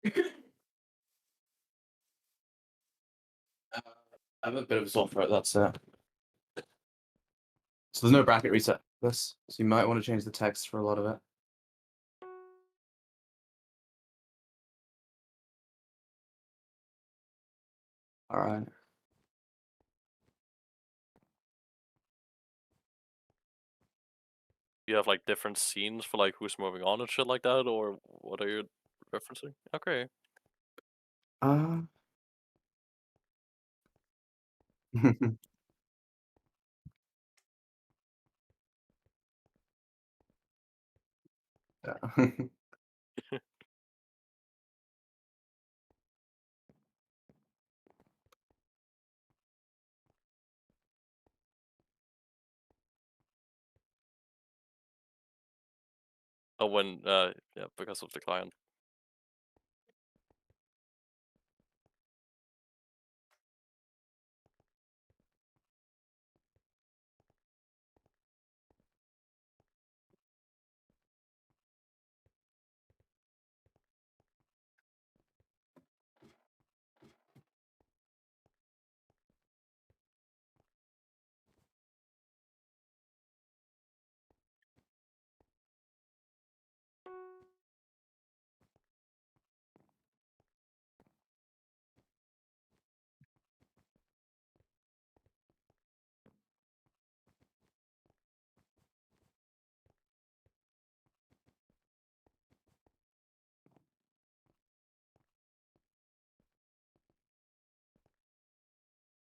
Uh, I have a bit of a sore throat, that's it. So there's no bracket reset for this, so you might want to change the text for a lot of it. Alright. You have like different scenes for like who's moving on and shit like that, or what are you referencing? Okay. Uh yeah. Oh, when yeah, because of the client.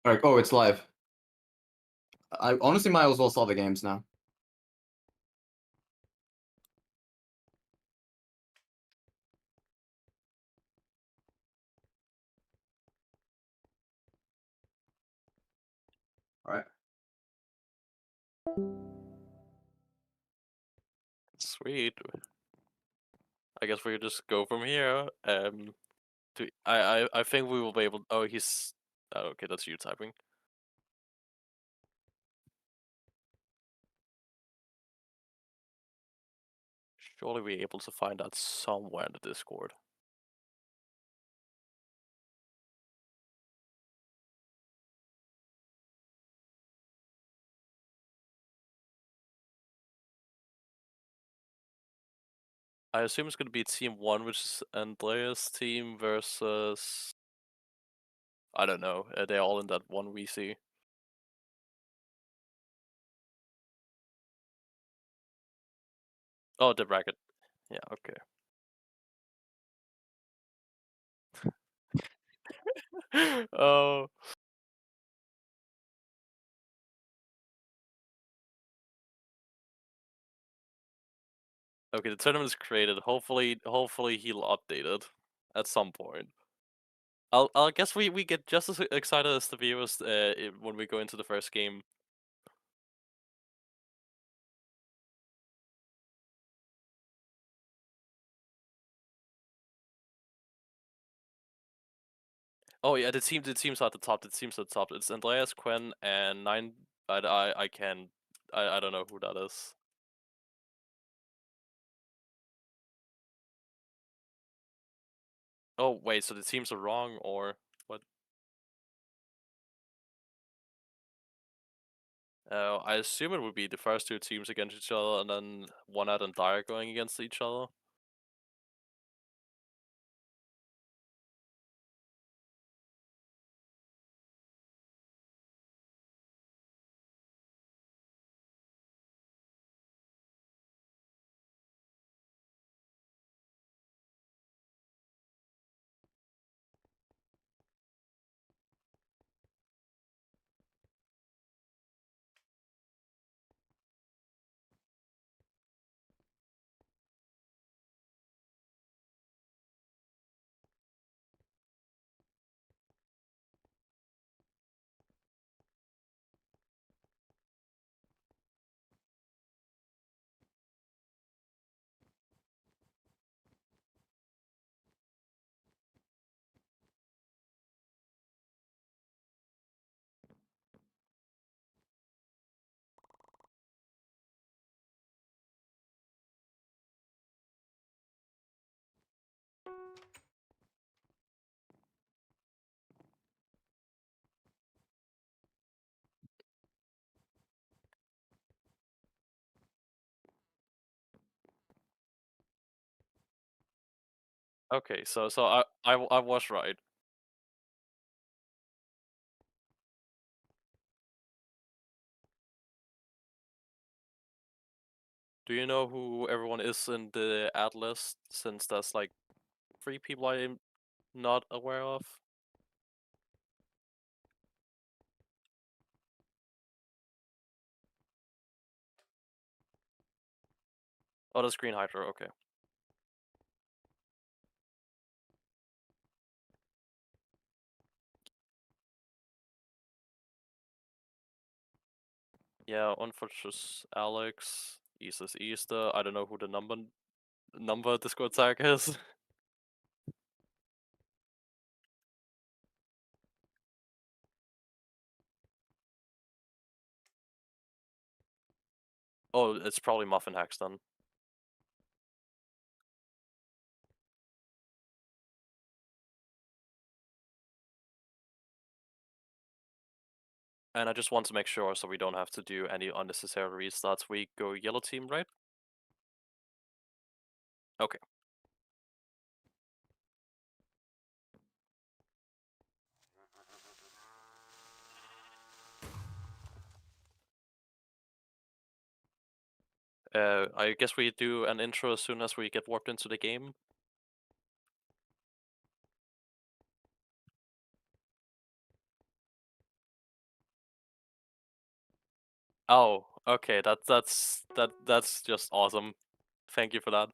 Alright, oh, it's live. I honestly might as well solve the games now. Alright. Sweet. I guess we just go from here. I think we will be able. Oh, he's. Oh, okay, that's you typing. Surely we're able to find that somewhere in the Discord. I assume it's gonna be team 1, which is Andreas' team versus. I don't know. They're all in that one VC. Oh, the bracket. Yeah, okay. Oh. Okay, the tournament is created. Hopefully he'll update it at some point. I guess we get just as excited as the viewers when we go into the first game. Oh yeah, the teams at the top. The teams at the top. It's Andreas, Quen, and Nine. I can I don't know who that is. Oh wait, so the teams are wrong or what? I assume it would be the first two teams against each other, and then One Out and Dire going against each other. Okay, so I was right. Do you know who everyone is in the ad list? Since there's like 3 people I'm not aware of. Oh, that's Green Hydra. Okay. Yeah, unfortunate Alex. Easter's Easter. I don't know who the number Discord tag is. Oh, it's probably Muffin Hacks then. And I just want to make sure so we don't have to do any unnecessary restarts. We go yellow team, right? Okay. I guess we do an intro as soon as we get warped into the game. Oh, okay. That's just awesome. Thank you for that.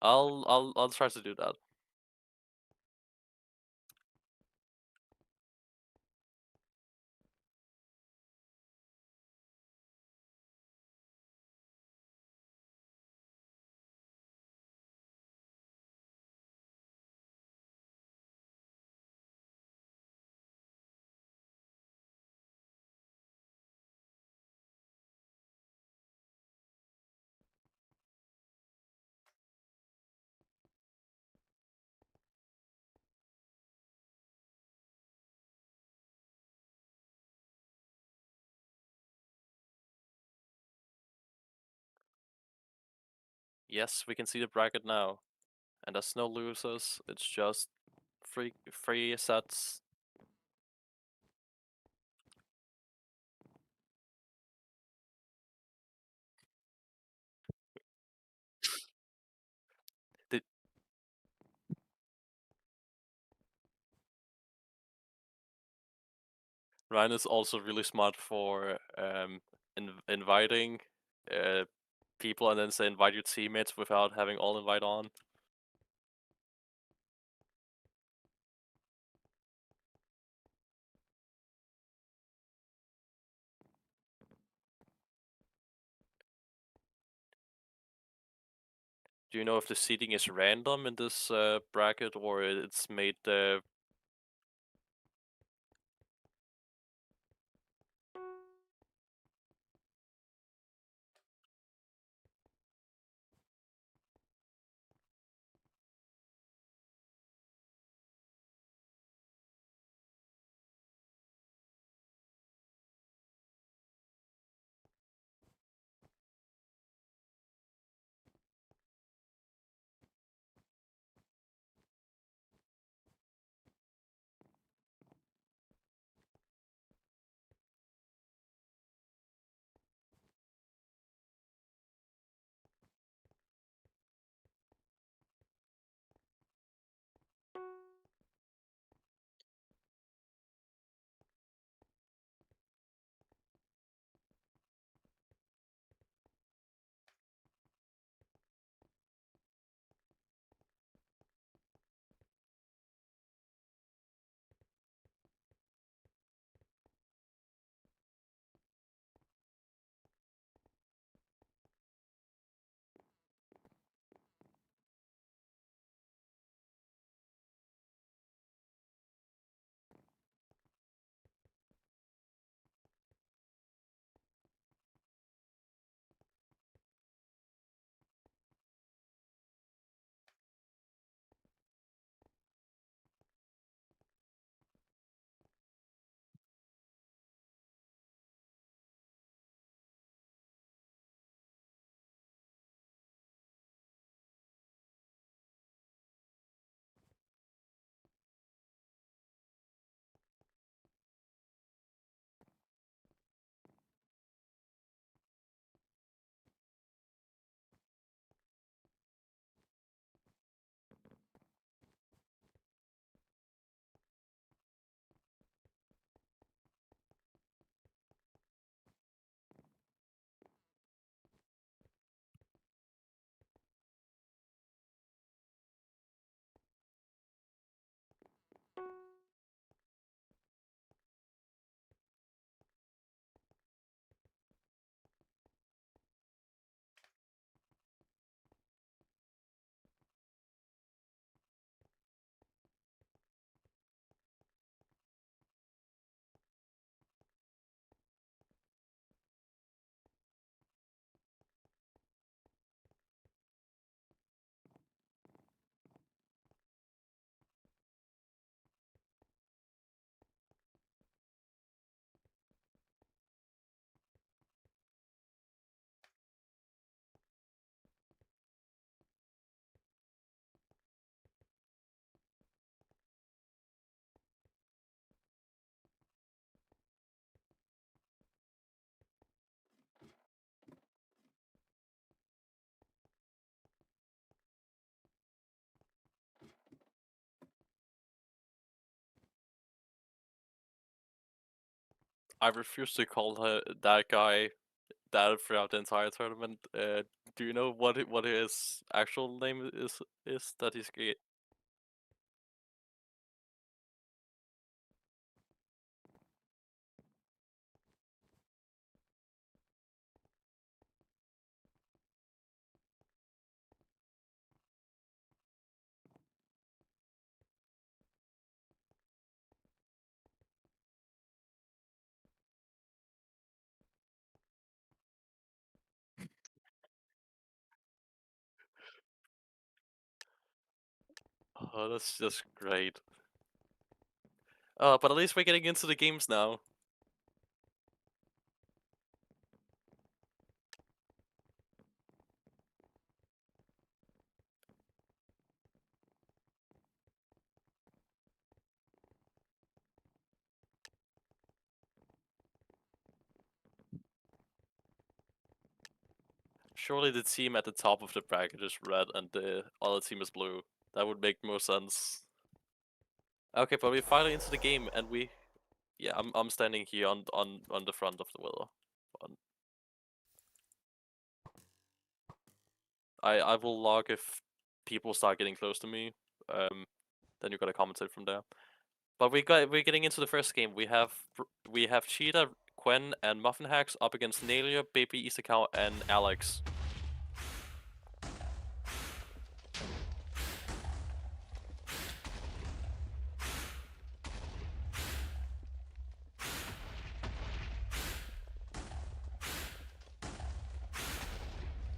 I'll try to do that. Yes, we can see the bracket now. And there's no losers, it's just free sets. The Ryan is also really smart for inviting uh, people and then say invite your teammates without having all invite on. Do you know if the seating is random in this bracket or it's made I refuse to call that guy that throughout the entire tournament. Do you know what his actual name is that he's Oh, that's just great. But at least we're getting into the games now. Surely the team at the top of the bracket is red and the other team is blue. That would make more sense. Okay, but we're finally into the game, and yeah, I'm standing here on the front of the willow. I will log if people start getting close to me. Then you gotta commentate from there. But we're getting into the first game. We have Cheetah, Quen, and Muffin Hacks up against Nalia, Baby Easter Cow, and Alex.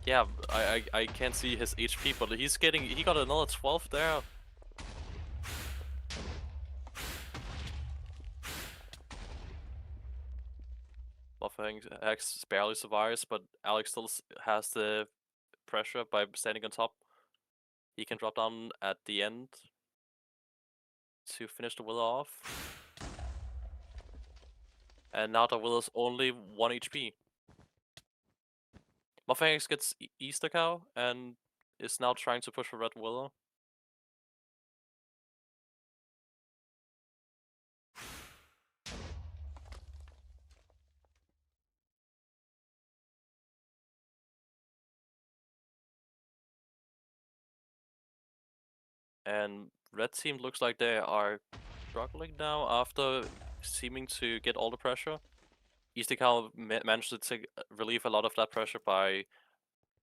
Yeah, I can't see his HP, but he got another 12 there. Muffin Hacks barely survives, but Alex still has the pressure by standing on top. He can drop down at the end to finish the Willow off. And now the Willow's only 1 HP. Muffin gets Easter Cow and is now trying to push for Red Willow. And Red team looks like they are struggling now after seeming to get all the pressure. Easter Cow managed to relieve a lot of that pressure by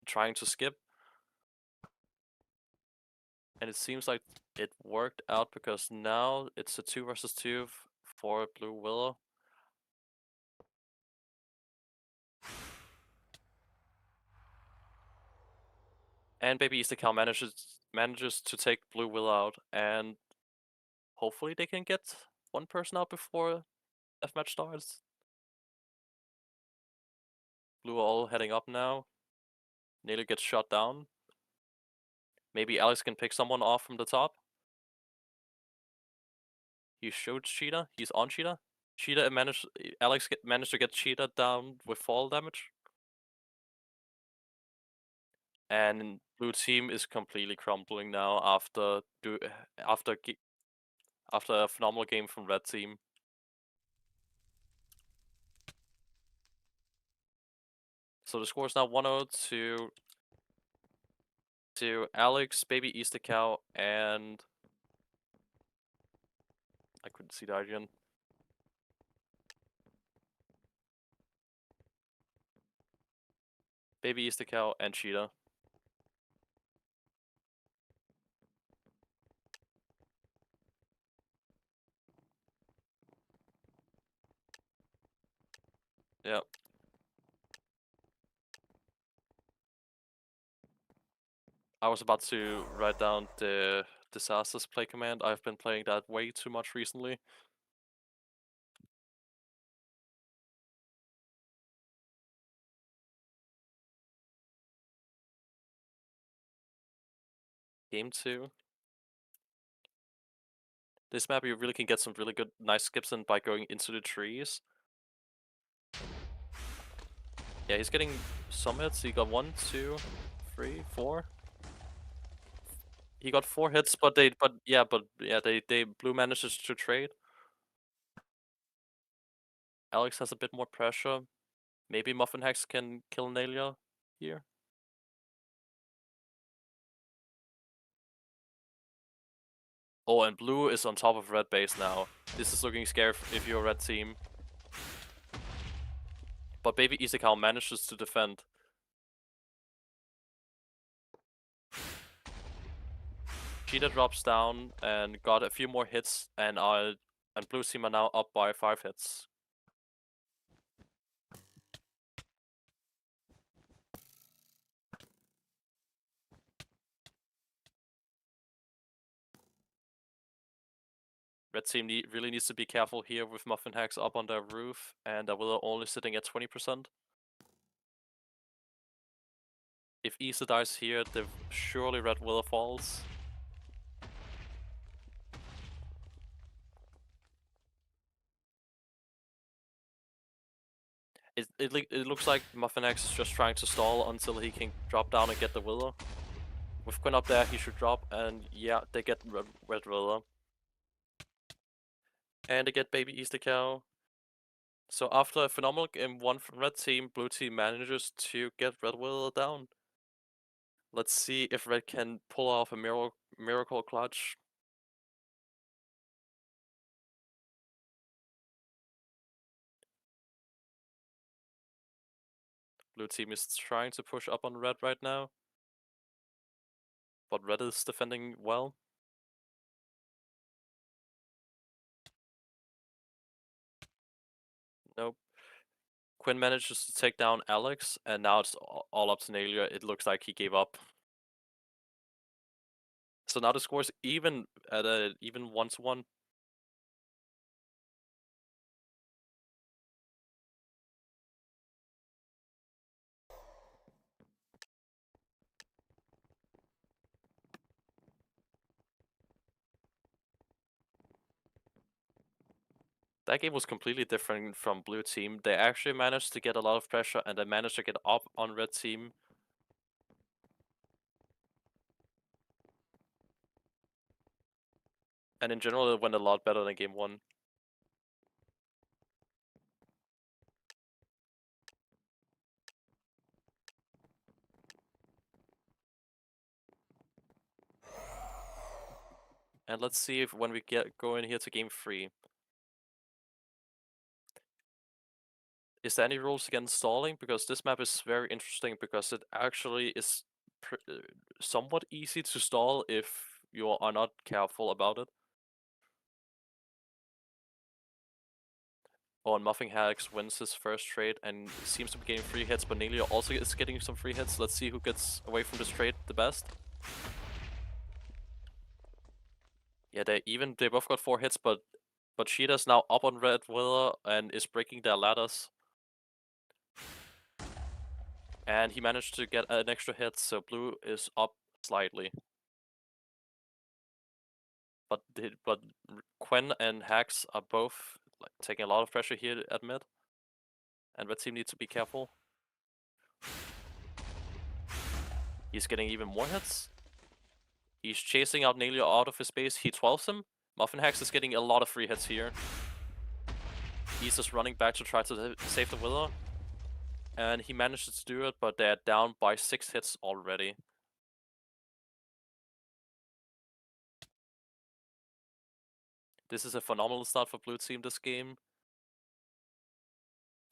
trying to skip. And it seems like it worked out because now it's a 2 versus 2 for Blue Willow. And Baby Easter Cow manages to take Blue Willow out, and hopefully they can get one person out before deathmatch starts. Blue all heading up now. Nader gets shot down. Maybe Alex can pick someone off from the top. He showed Cheetah. He's on Cheetah. Alex managed to get Cheetah down with fall damage. And blue team is completely crumbling now after a phenomenal game from red team. So the score is now 1-0 to Alex, Baby Easter Cow, and I couldn't see the IGN. Baby Easter Cow and Cheetah. Yep. I was about to write down the disasters play command. I've been playing that way too much recently. Game 2. This map you really can get some really good nice skips in by going into the trees. Yeah, he's getting some hits. He got 1, 2, 3, 4. He got 4 hits, but they blue manages to trade. Alex has a bit more pressure. Maybe Muffin Hex can kill Nalia here. Oh, and blue is on top of red base now. This is looking scary if you're a red team. But Baby Isekao manages to defend. Cheetah drops down and got a few more hits, and blue team are now up by 5 hits. Red team really needs to be careful here with Muffin Hex up on their roof, and Willow only sitting at 20%. If Issa dies here, surely Red Willow falls. It looks like Muffin X is just trying to stall until he can drop down and get the Willow. With Quinn up there, he should drop, and yeah, they get Red Willow. And they get Baby Easter Cow. So after a phenomenal game 1 from Red Team, Blue Team manages to get Red Willow down. Let's see if Red can pull off a miracle clutch. Blue Team is trying to push up on Red right now. But Red is defending well. Nope. Quinn manages to take down Alex, and now it's all up to Nalia. It looks like he gave up. So now the score is even at a even 1-1. That game was completely different from Blue Team. They actually managed to get a lot of pressure, and they managed to get up on Red Team. And in general, it went a lot better than game 1. And let's see if when we go in here to game 3. Is there any rules against stalling? Because this map is very interesting because it actually is somewhat easy to stall if you are not careful about it. Oh, and Muffin Hax wins his first trade and seems to be getting 3 hits, but Nelia also is getting some free hits. Let's see who gets away from this trade the best. Yeah, they both got 4 hits, but Cheetah's now up on Red Willow and is breaking their ladders. And he managed to get an extra hit, so blue is up slightly. But Quen and Hax are both taking a lot of pressure here at mid. And red team needs to be careful. He's getting even more hits. He's chasing out Nalia out of his base. He 12s him. Muffin Hex is getting a lot of free hits here. He's just running back to try to save the Willow. And he manages to do it, but they're down by 6 hits already. This is a phenomenal start for blue team this game.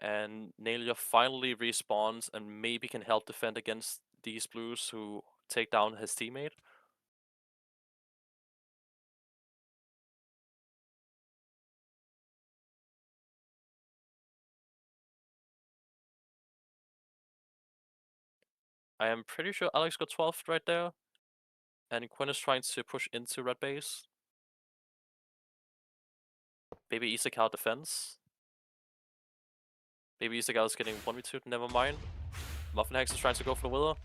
And Nalia finally respawns and maybe can help defend against these blues who take down his teammate. I am pretty sure Alex got 12th right there. And Quinn is trying to push into red base. Baby Isekao defense. Baby Isekao is getting 1v2, never mind. Muffin Hex is trying to go for the Willow.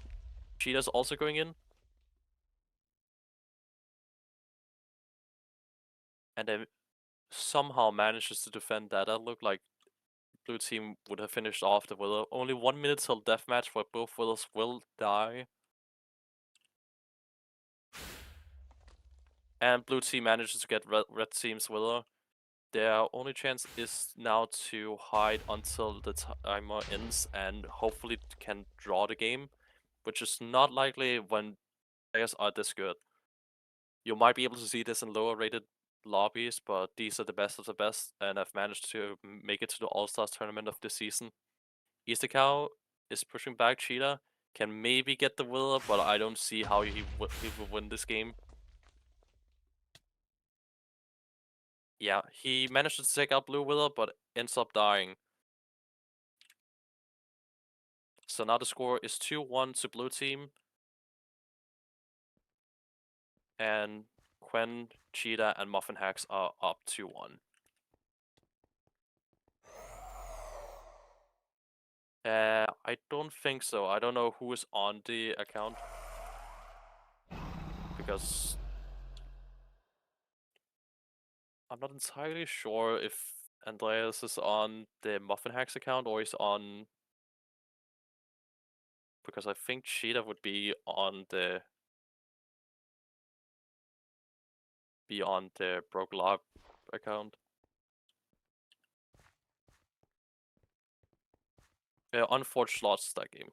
Cheetah's also going in. And then somehow manages to defend that. That looked like blue team would have finished off the Willow. Only 1 minute till deathmatch where both Willows will die. And blue team manages to get red team's Willow. their only chance is now to hide until the timer ends and hopefully can draw the game, which is not likely when players are this good. You might be able to see this in lower rated lobbies, but these are the best of the best and have managed to make it to the All-Stars tournament of this season. Easter Cow is pushing back Cheetah, can maybe get the Willer, but I don't see how he will win this game. Yeah, he managed to take out Blue Willer, but ends up dying. So now the score is 2-1 to Blue Team. And Quen, Cheetah, and Muffin Hacks are up 2-1. I don't think so. I don't know who is on the account. Because I'm not entirely sure if Andreas is on the Muffin Hacks account or he's on... Because I think Cheetah would be on the Broke Log account. Unforged slots that game.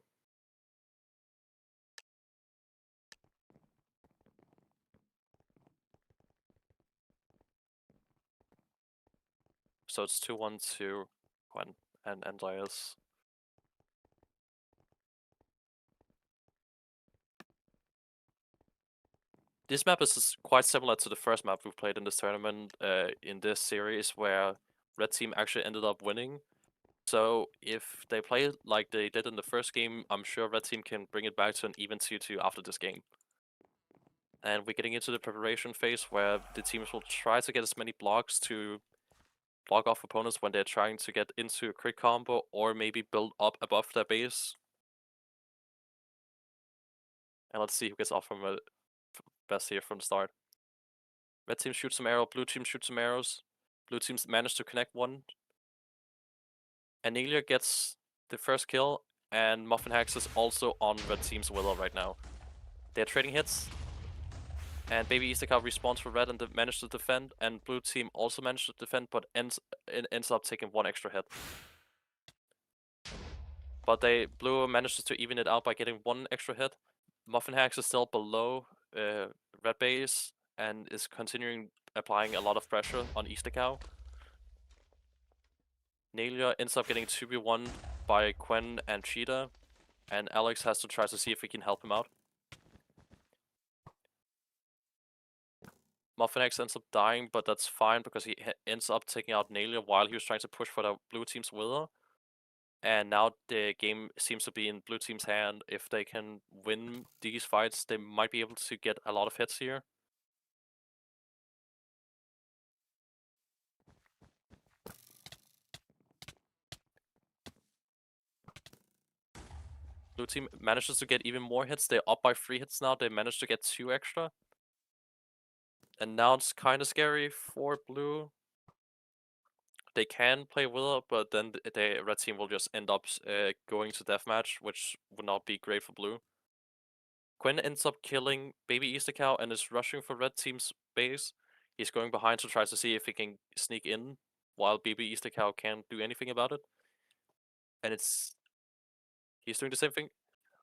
So it's 2-1 to Quen and Andreas. This map is quite similar to the first map we've played in this tournament, in this series, where Red Team actually ended up winning. So if they play like they did in the first game, I'm sure Red Team can bring it back to an even 2-2 after this game. And we're getting into the preparation phase where the teams will try to get as many blocks to block off opponents when they're trying to get into a crit combo or maybe build up above their base. And let's see who gets off from a best here from the start. Red team shoots some arrow, blue team shoots some arrows. Blue team's managed to connect one. Anelia gets the first kill, and Muffin Hacks is also on red team's Willow right now. They're trading hits, and Baby Easter Cow respawns for red and managed to defend, and blue team also managed to defend, but ends up taking one extra hit. But blue manages to even it out by getting one extra hit. Muffin Hacks is still below red base and is continuing applying a lot of pressure on Easter Cow. Nalia ends up getting 2v1 by Quen and Cheetah, and Alex has to try to see if he can help him out. Muffin X ends up dying, but that's fine because he ends up taking out Nalia while he was trying to push for the blue team's Wither. And now the game seems to be in blue team's hand. If they can win these fights, they might be able to get a lot of hits here. Blue team manages to get even more hits. They're up by 3 hits now. They managed to get 2 extra. And now it's kind of scary for blue. They can play Wither, but then the red team will just end up going to deathmatch, which would not be great for blue. Quen ends up killing Baby Easter Cow and is rushing for red team's base. He's going behind to try to see if he can sneak in, while Baby Easter Cow can't do anything about it. And he's doing the same thing.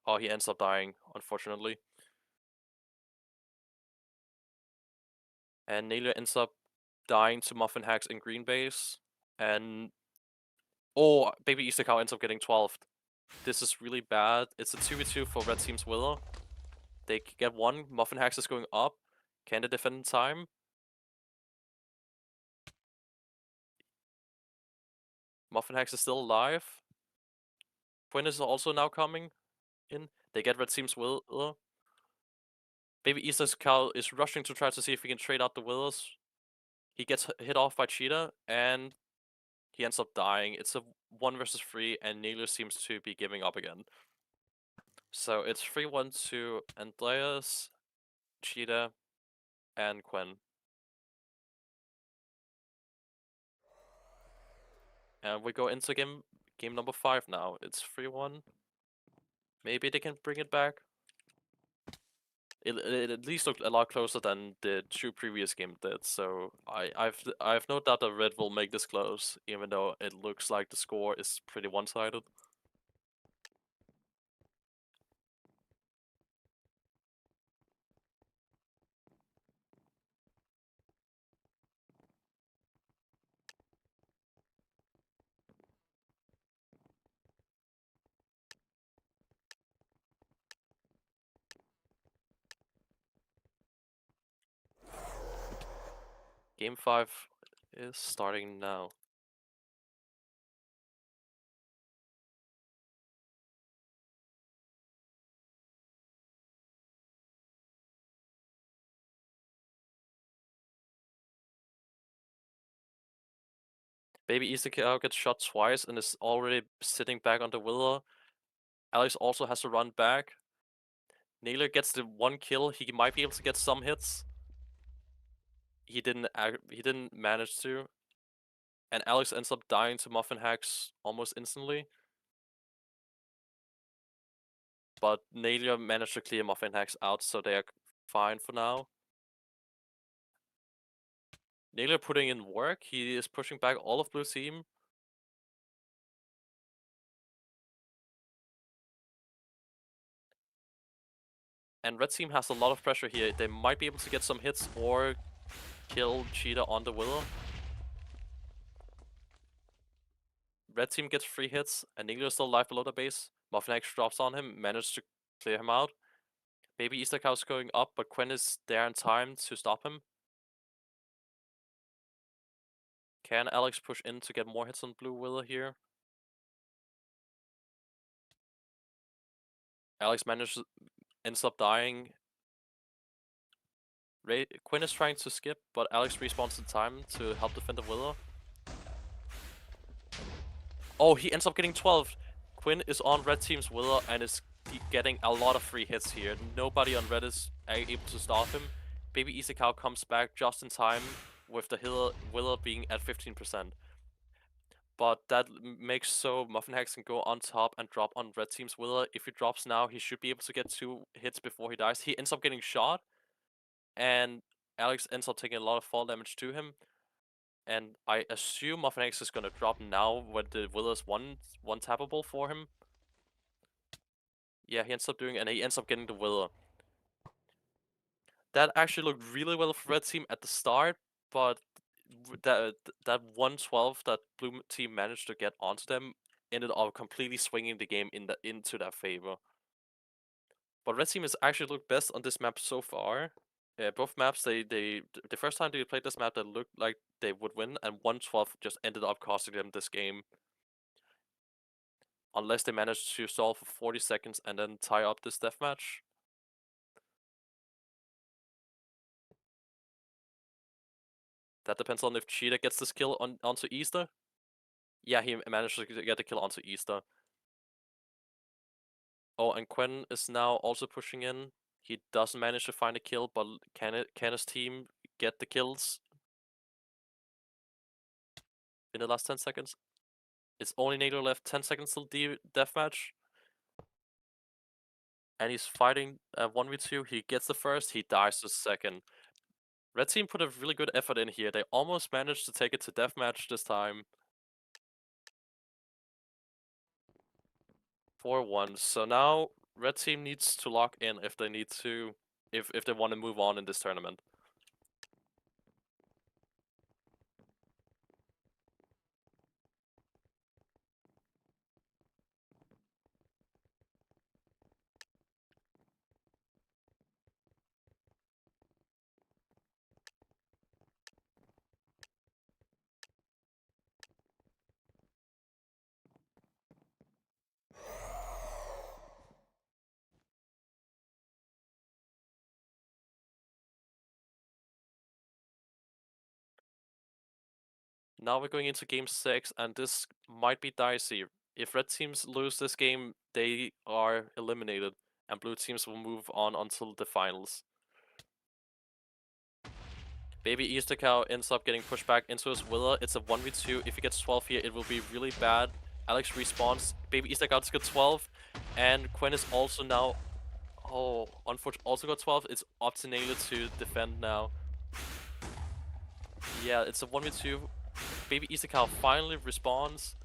Oh, he ends up dying, unfortunately. And Nalia ends up dying to Muffin Hacks in green base. And oh, Baby Easter Cow ends up getting 12th. This is really bad. It's a 2v2 for red team's Willow. They get one. Muffin Hacks is going up. Can they defend in time? Muffin Hacks is still alive. Quen is also now coming in. They get red team's Willow. Baby Easter Cow is rushing to try to see if he can trade out the Willows. He gets hit off by Cheetah, and he ends up dying. It's a 1 versus 3, and Nalia seems to be giving up again. So it's 3-1 to Andreas, Cheetah, and Quen. And we go into game number 5 now. It's 3-1. Maybe they can bring it back. It at least looked a lot closer than the 2 previous games did. So I've no doubt that Red will make this close, even though it looks like the score is pretty one-sided. Game 5 is starting now. Baby Isakao gets shot twice and is already sitting back on the Wither. Alex also has to run back. Naylor gets the 1 kill. He might be able to get some hits. He didn't manage to. And Alex ends up dying to Muffin Hacks almost instantly. But Naylor managed to clear Muffin Hacks out, so they are fine for now. Naylor putting in work. He is pushing back all of blue team. And red team has a lot of pressure here. They might be able to get some hits or kill Cheetah on the Willow. Red team gets 3 hits, and Naylor is still alive below the base. Muffin Hacks drops on him, managed to clear him out. Baby Easter Cow's going up, but Quen is there in time to stop him. Can Alex push in to get more hits on blue Willow here? Alex ends up dying. Quen is trying to skip, but Alex respawns in time to help defend the Willow. Oh, he ends up getting 12. Quen is on red team's Willow and is getting a lot of free hits here. Nobody on red is able to stop him. Baby Isakao comes back just in time with the Willow being at 15%. But that makes so Muffin Hacks can go on top and drop on red team's Willow. If he drops now, he should be able to get 2 hits before he dies. He ends up getting shot, and Alex ends up taking a lot of fall damage to him. And I assume Muffin Hacks is gonna drop now when the Willow is one tappable for him. Yeah, he ends up doing, and he ends up getting the Willow. That actually looked really well for red team at the start, but that 112 that blue team managed to get onto them ended up completely swinging the game into their favor. But red team has actually looked best on this map so far. Both maps, the first time they played this map, they looked like they would win, and 112 just ended up costing them this game. Unless they managed to stall for 40 seconds and then tie up this deathmatch. That depends on if Cheetah gets this kill onto Easter. Yeah, he managed to get the kill onto Easter. Oh, and Quen is now also pushing in. He doesn't manage to find a kill, but can his team get the kills in the last 10 seconds? It's only Nader left, 10 seconds till deathmatch. And he's fighting 1v2. He gets the first, he dies the second. Red team put a really good effort in here. They almost managed to take it to deathmatch this time. 4-1. So now red team needs to lock in if they need to, if they want to move on in this tournament. Now we're going into game 6, and this might be dicey. If red teams lose this game, they are eliminated, and blue teams will move on until the finals. Baby Easter Cow ends up getting pushed back into his Willa. It's a 1v2. If he gets 12 here, it will be really bad. Alex respawns. Baby Easter Cow gets 12, and Quen is also now Oh, unfortunately, also got 12. It's up to Naylor to defend now. Yeah, it's a 1v2. Baby Isakal finally respawns.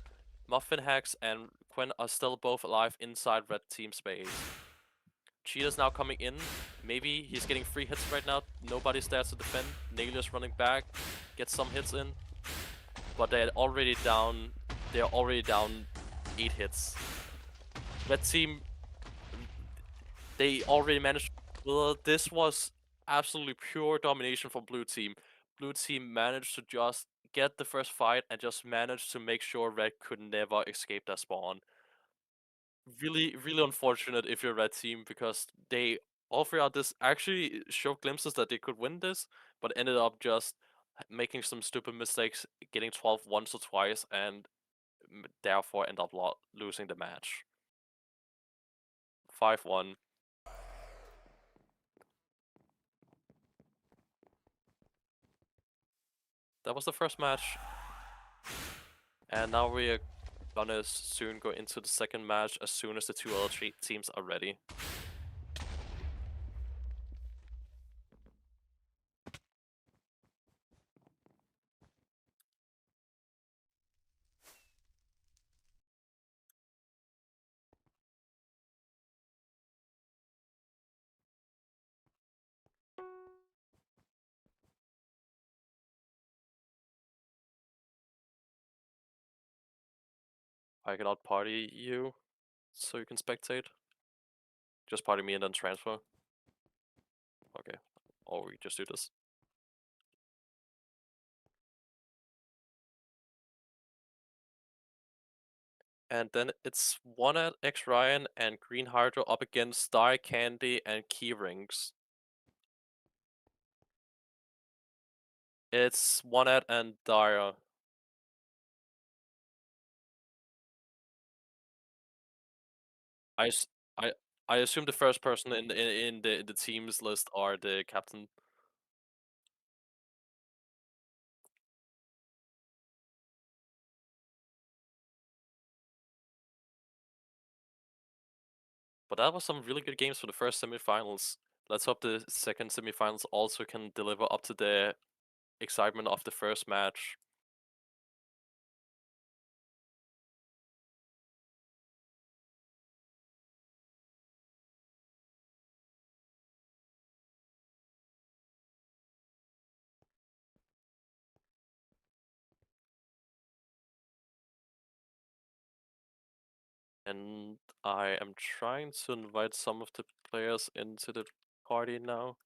Muffin Hex and Quen are still both alive inside red team space. Cheetah's now coming in. Maybe he's getting 3 hits right now. Nobody's there to defend. Naylor's running back. Gets some hits in. But they're already down. They're already down 8 hits. Red team, they already managed. Well, this was absolutely pure domination from blue team. Blue team managed to just get the first fight and just managed to make sure red could never escape their spawn. Really, really unfortunate if you're red team because they all throughout this actually showed glimpses that they could win this, but ended up just making some stupid mistakes, getting 12 once or twice, and therefore end up losing the match. 5-1. That was the first match, and now we are gonna soon go into the second match as soon as the two other teams are ready. I cannot party you, so you can spectate. Just party me and then transfer. Okay, or we just do this. And then it's one at X Ryan and Green Hydro up against Star Candy and Keyrings. It's one at and Dara. I, s- I, I assume the first person in the team's list are the captain. But that was some really good games for the first semifinals. Let's hope the second semifinals also can deliver up to the excitement of the first match. And I am trying to invite some of the players into the party now.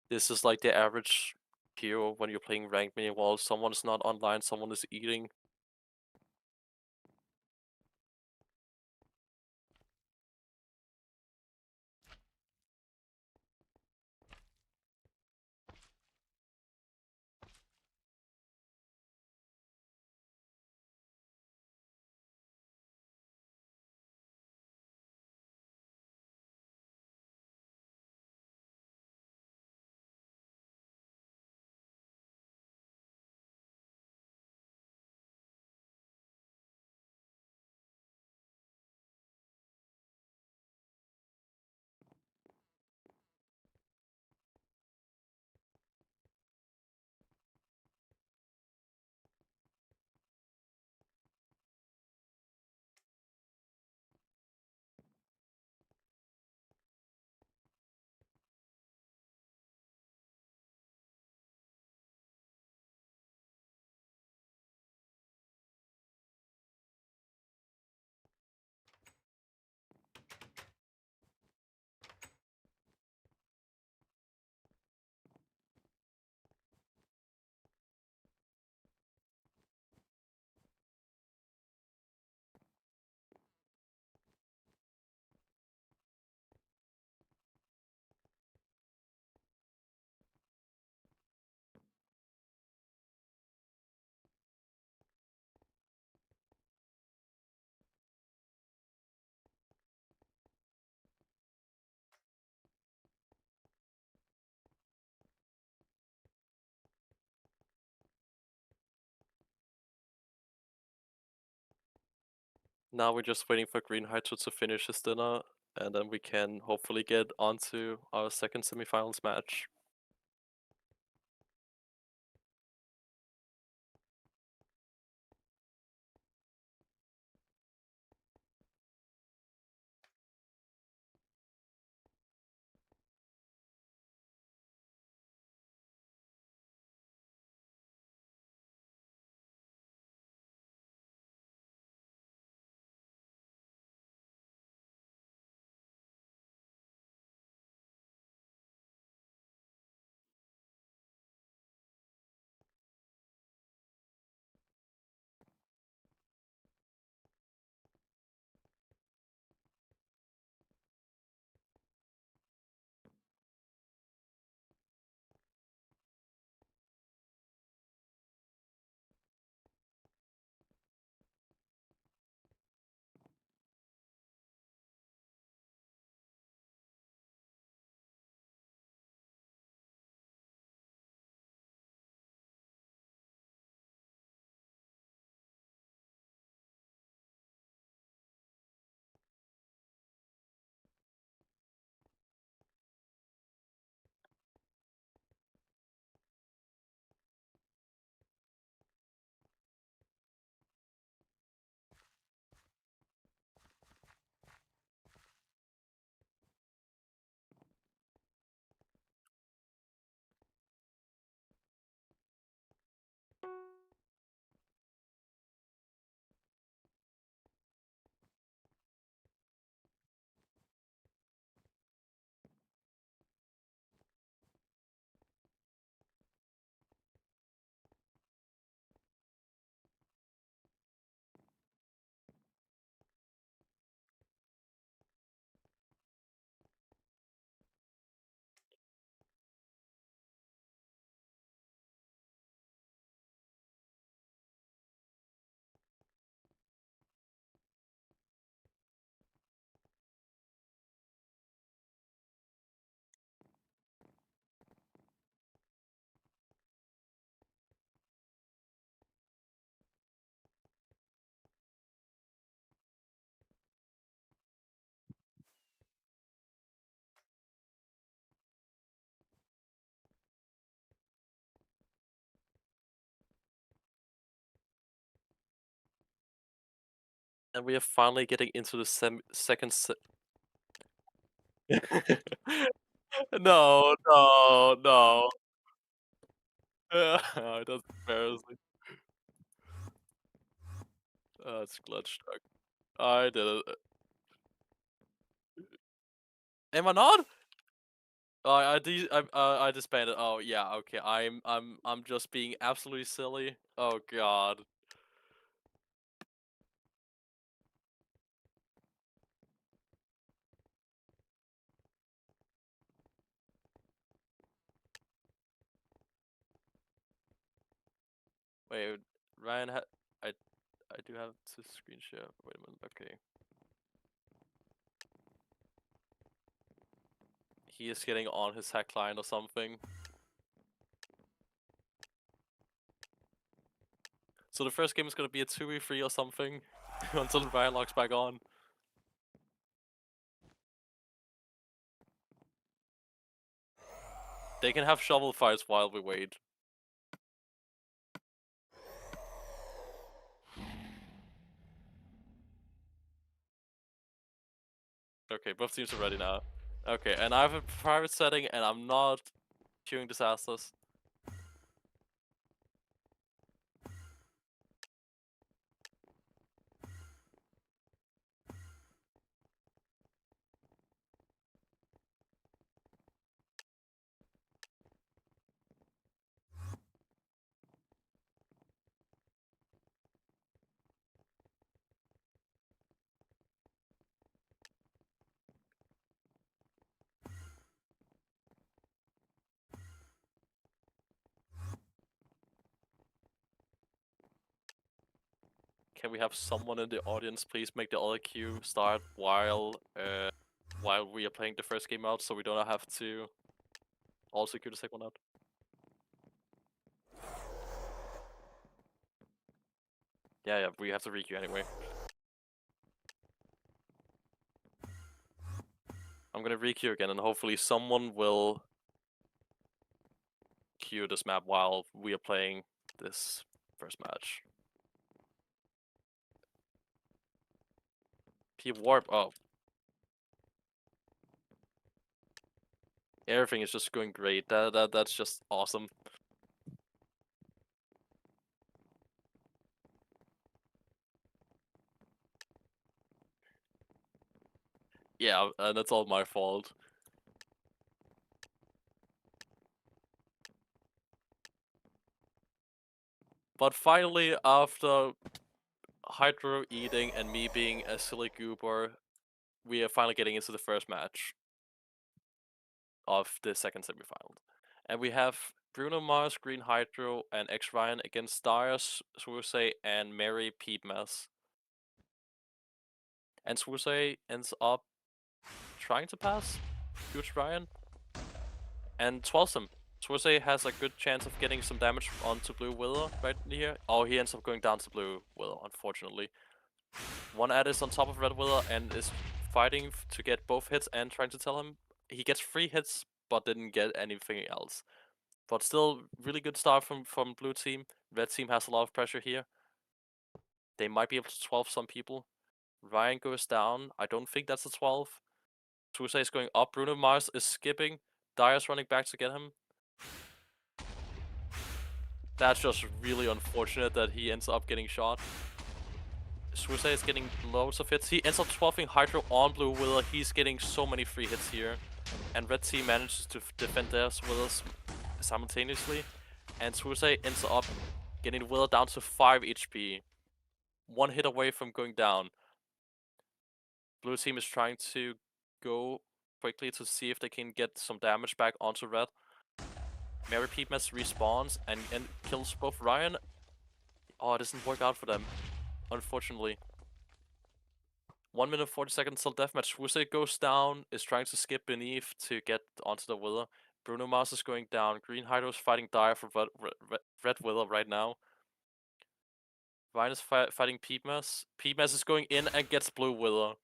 This is like the average hero when you're playing ranked mini walls. Someone is not online, someone is eating. Now we're just waiting for Greenheighter to finish his dinner, and then we can hopefully get onto our second semifinals match. And we are finally getting into the second No, no, no. That's embarrassing. It's glitch stuck. I did it. Am I not? Oh, I disbanded. Oh yeah, okay. I'm just being absolutely silly. Oh god. Wait, Ryan I I do have to screen share. Wait a minute. Okay. He is getting on his hack client or something. So the first game is gonna be a 2v3 or something until Ryan logs back on. They can have shovel fights while we wait. Okay, both teams are ready now. Okay, and I have a private setting and I'm not queuing disasters. Can we have someone in the audience please make the other queue start while we are playing the first game out so we don't have to also queue the second one out? Yeah, we have to requeue anyway. I'm gonna re-queue again, and hopefully someone will queue this map while we are playing this first match. P warp. Oh, everything is just going great. That's just awesome. Yeah, that's all my fault. But finally, after Hydro eating and me being a silly goober, we are finally getting into the first match of the second semifinal. And we have Bruno Mars, Green Hydro, and X Ryan against Darius, Swuse, and Mary Peepmas. And Swuse ends up trying to pass Huge Ryan and twelves him. Swuse has a good chance of getting some damage onto Blue Willow right here. Oh, he ends up going down to Blue Willow, unfortunately. One ad is on top of Red Willow and is fighting to get both hits and trying to tell him. He gets 3 hits, but didn't get anything else. But still, really good start from Blue Team. Red Team has a lot of pressure here. They might be able to 12 some people. Ryan goes down. I don't think that's a 12. Tusa is going up. Bruno Mars is skipping. Dyer's running back to get him. That's just really unfortunate that he ends up getting shot. Suicide is getting loads of hits. He ends up 12ing Hydro on Blue Willow. He's getting so many free hits here. And Red Team manages to defend theirs with us simultaneously. And Suicide ends up getting Willow down to 5 HP. 1 hit away from going down. Blue Team is trying to go quickly to see if they can get some damage back onto Red. Mary Peepmas respawns and kills both Ryan. Oh, it doesn't work out for them, unfortunately. 1 minute 40 seconds till deathmatch. Wuse goes down, is trying to skip beneath to get onto the Willow. Bruno Mars is going down. Green Hydro is fighting Dire for Red Willow right now. Ryan is fighting Peepmas. Peepmas is going in and gets Blue Willow.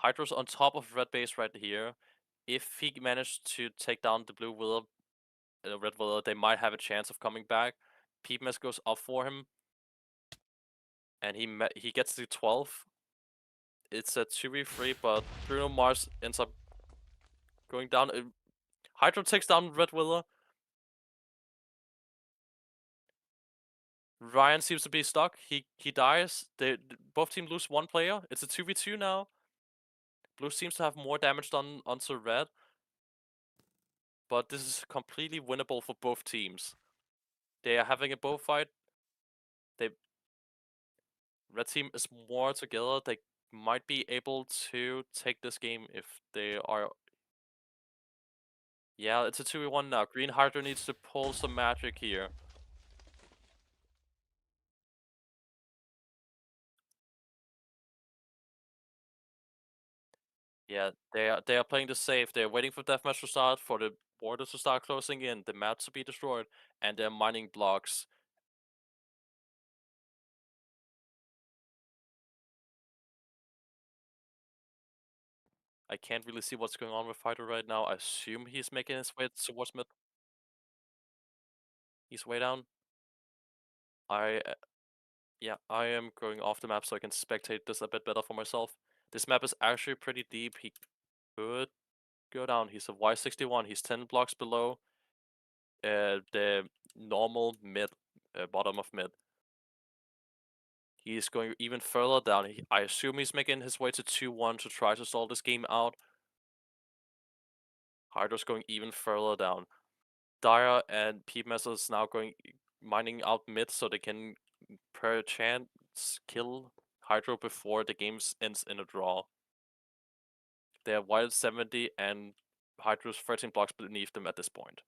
Hydro's on top of Red base right here. If he managed to take down the Blue Willow, Red Willow, they might have a chance of coming back. Peepmas goes up for him. And he gets to 12. It's a 2v3, but Bruno Mars ends up going down. Hydro takes down Red Willow. Ryan seems to be stuck. He dies. Both teams lose 1 player. It's a 2v2 now. Blue seems to have more damage done onto Red. But this is completely winnable for both teams. They are having a bow fight. Red team is more together. They might be able to take this game if they are. Yeah, it's a 2v1 now. Green Hydro needs to pull some magic here. Yeah, they are playing the safe. They're waiting for deathmatch to start, for the borders to start closing in, the map to be destroyed, and they're mining blocks. I can't really see what's going on with Fighter right now. I assume he's making his way towards mid. He's way down. Yeah, I am going off the map so I can spectate this a bit better for myself. This map is actually pretty deep. He could go down. He's a Y61. He's 10 blocks below the normal mid, bottom of mid. He's going even further down. I assume he's making his way to 2-1 to try to stall this game out. Hydro's going even further down. Dire and Peepmaster is now going mining out mid so they can per chance kill Hydro before the game ends in a draw. They are Wild 70 and Hydro's 13 blocks beneath them at this point.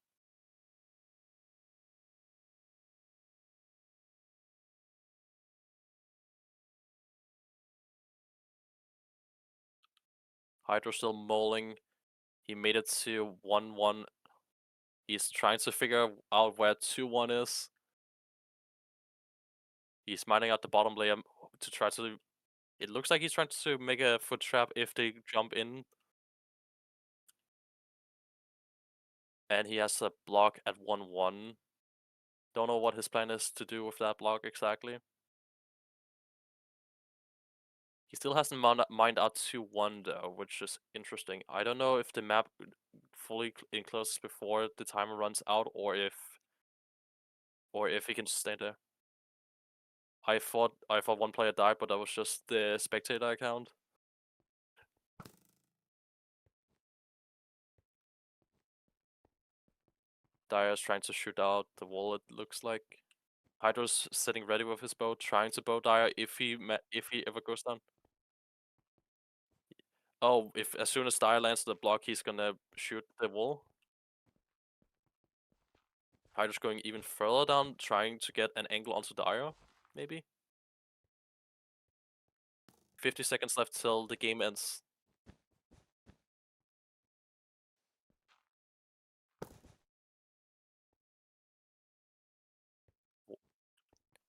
Hydro still mauling. He made it to 1-1. He's trying to figure out where 2-1 is. He's mining out the bottom layer. to try to. It looks like he's trying to make a foot trap if they jump in. And he has a block at 1-1. Don't know what his plan is to do with that block exactly. He still hasn't mined out 2-1 though, which is interesting. I don't know if the map fully encloses before the timer runs out, or if he can stay there. I thought one player died, but that was just the spectator account. Dyer's trying to shoot out the wall, it looks like. Hydro's sitting ready with his bow, trying to bow Dyer if he ever goes down. Oh, if as soon as Dyer lands the block, he's gonna shoot the wall. Hydro's going even further down, trying to get an angle onto Dyer, maybe? 50 seconds left till the game ends.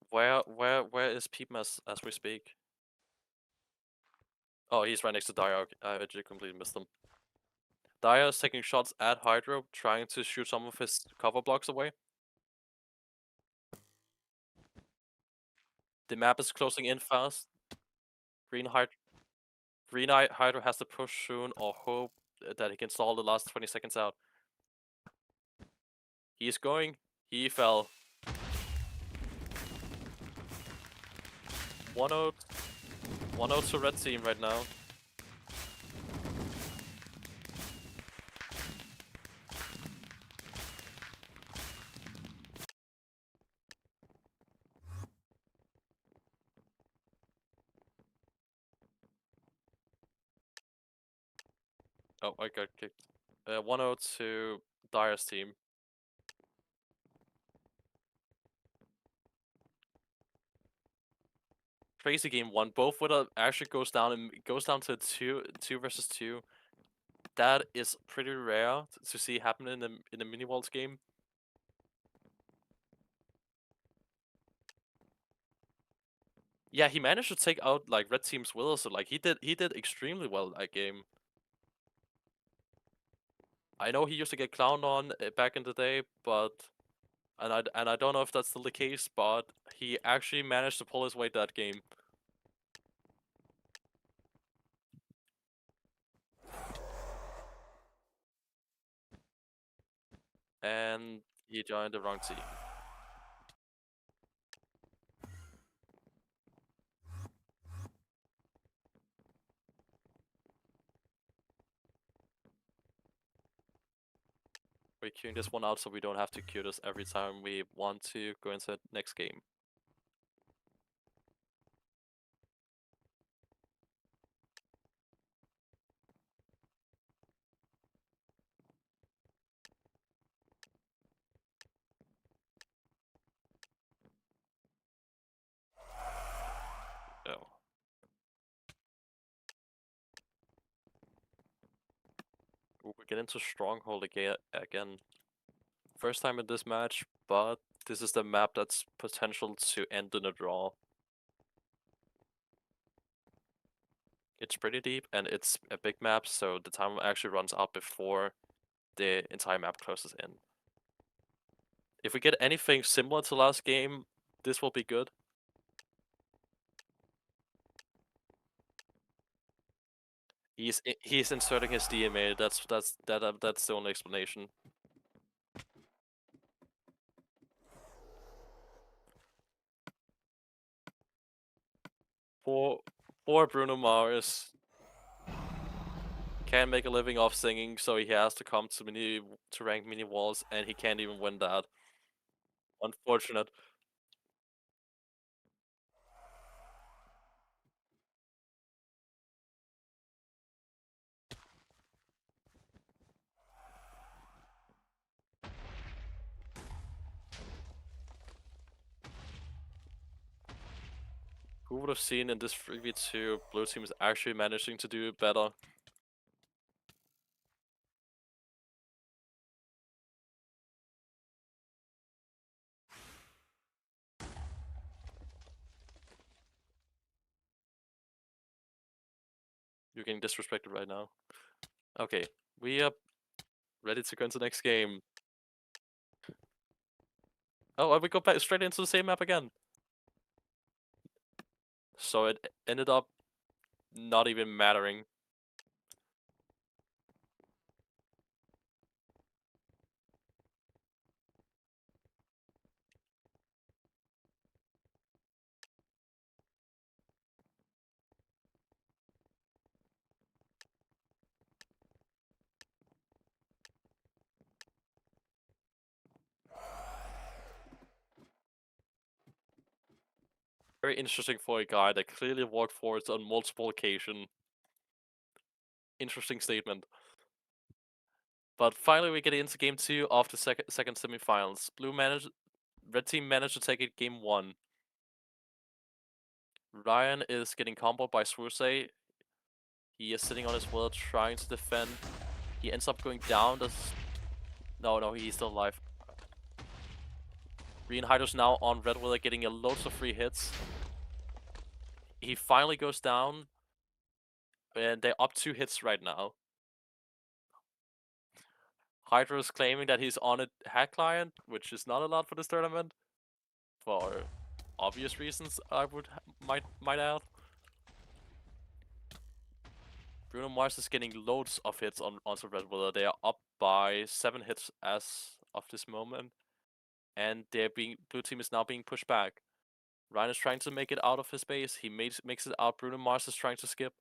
Where is Peepm as we speak? Oh, he's right next to Dyer. I actually completely missed him. Dyer is taking shots at Hydro, trying to shoot some of his cover blocks away. The map is closing in fast. Green Hydro has to push soon or hope that he can stall the last 20 seconds out. He's going. He fell. 1-0 to red team right now. Oh, I got kicked. 1-0 to Dyer's team. Crazy game one. Both with a actually goes down to 2 versus 2. That is pretty rare to see happen in the mini worlds game. Yeah, he managed to take out like red team's will, so like he did extremely well that game. I know he used to get clowned on back in the day, but and I don't know if that's still the case, but he actually managed to pull his weight that game. And he joined the wrong team. We're queuing this one out so we don't have to queue this every time we want to go into the next game. Oh. Ooh, we get into Stronghold again. First time in this match, but this is the map that's potential to end in a draw. It's pretty deep and it's a big map, so the time actually runs out before the entire map closes in. If we get anything similar to last game, this will be good. He's inserting his DMA. That's the only explanation. Poor Bruno Mars can't make a living off singing, so he has to come to rank mini walls, and he can't even win that. Unfortunate. Who would have seen in this 3v2 blue team is actually managing to do better? You're getting disrespected right now. Okay, we are ready to go into the next game. Oh, and we go back straight into the same map again. So it ended up not even mattering. Very interesting for a guy that clearly walked forwards on multiple occasions. Interesting statement. But finally, we get into game 2 of the second semifinals. Red team managed to take it game 1. Ryan is getting comboed by Swursei. He is sitting on his wheel trying to defend. He ends up going down. No, he's still alive. Green Hydro's now on Red Willer getting a loads of free hits. He finally goes down. And they're up 2 hits right now. Hydro is claiming that he's on a hack client, which is not allowed for this tournament. For obvious reasons, I might add. Bruno Mars is getting loads of hits onto Red Willer. They are up by 7 hits as of this moment. And blue team is now being pushed back. Ryan is trying to make it out of his base. He makes it out. Bruno Mars is trying to skip.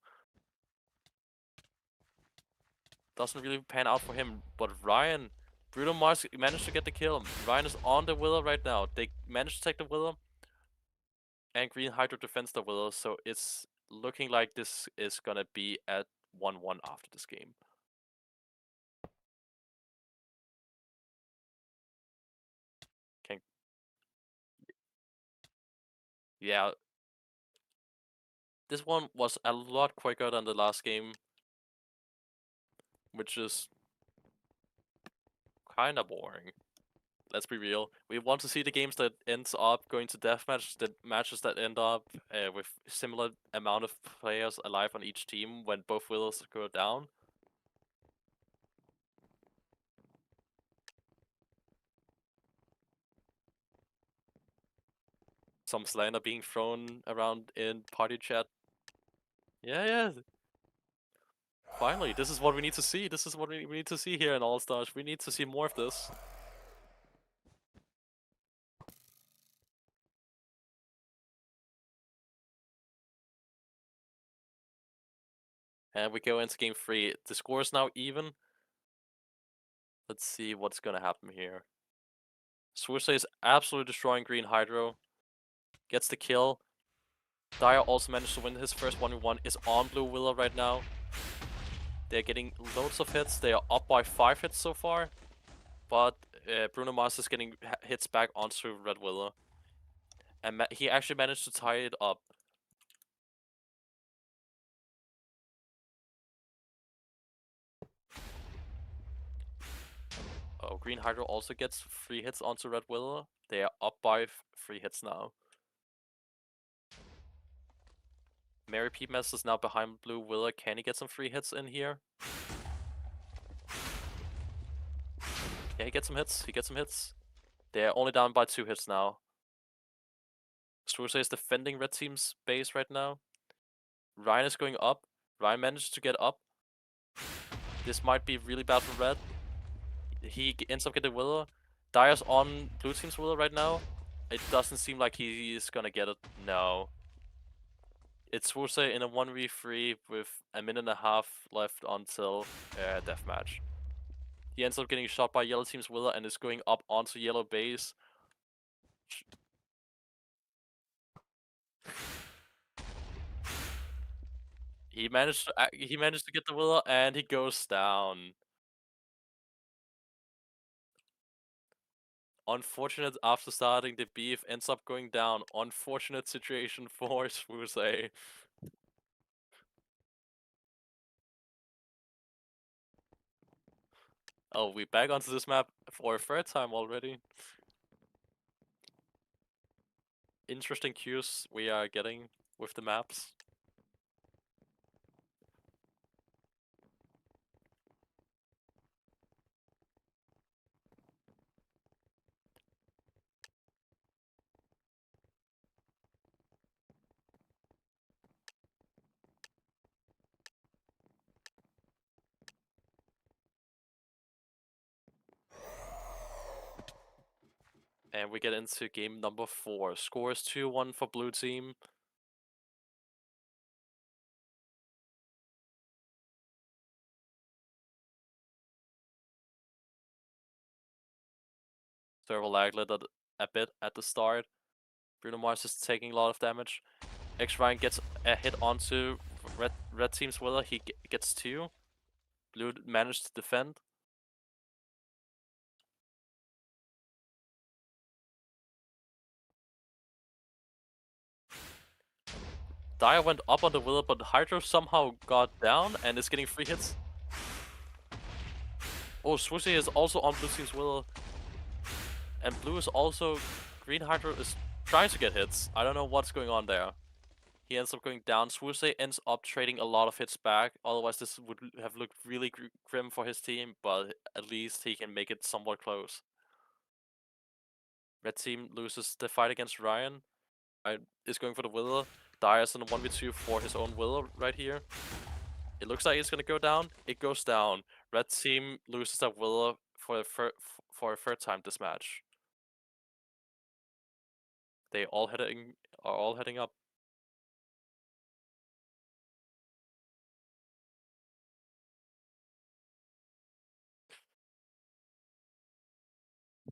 Doesn't really pan out for him. But Bruno Mars managed to get the kill. Ryan is on the Willer right now. They managed to take the Willer. And Green Hydro defends the Willer. So it's looking like this is gonna be at 1-1 after this game. Yeah. This one was a lot quicker than the last game. Which is kinda boring. Let's be real. We want to see the games that ends up going to deathmatch, the matches that end up with similar amount of players alive on each team when both Willers go down. Some slander being thrown around in party chat. Yeah. Finally, this is what we need to see. This is what we need to see here in All Stars. We need to see more of this. And we go into game 3. The score is now even. Let's see what's gonna happen here. Swursei is absolutely destroying Green Hydro. Gets the kill. Dyer also managed to win his first 1v1. Is on Blue Willow right now. They're getting loads of hits. They are up by 5 hits so far. But Bruno Mars is getting hits back onto Red Willow. And he actually managed to tie it up. Oh, Green Hydro also gets 3 hits onto Red Willow. They are up by 3 hits now. Mary Peepmess is now behind Blue Willow. Can he get some free hits in here? Yeah, he gets some hits. They're only down by 2 hits now. Swursei is defending Red Team's base right now. Ryan is going up. Ryan managed to get up. This might be really bad for Red. He ends up getting Willow. Dyer's on Blue Team's Willow right now. It doesn't seem like he's gonna get it. No. It's Swursei in a 1v3 with a minute and a half left until deathmatch. He ends up getting shot by Yellow Team's Willow and is going up onto Yellow base. He managed to get the Willow and he goes down. Unfortunate after starting the beef, ends up going down. Unfortunate situation for Swursei. Oh, we back onto this map for a third time already. Interesting cues we are getting with the maps. And we get into game number 4. Score is 2-1 for blue team. Server lag a bit at the start. Bruno Mars is taking a lot of damage. X Ryan gets a hit onto red team's Willer. He gets 2. Blue managed to defend. Dyer went up on the Willer, but Hydro somehow got down and is getting 3 hits. Oh, Swoosey is also on blue team's Willer. And blue is also... Green Hydro is trying to get hits. I don't know what's going on there. He ends up going down. Swoosey ends up trading a lot of hits back. Otherwise, this would have looked really grim for his team, but at least he can make it somewhat close. Red team loses the fight against Ryan. Ryan is going for the Willer. Dyer's in a 1v2 for his own Willer right here. It looks like it's gonna go down. It goes down. Red team loses their Willer for a third time this match. They are all heading up.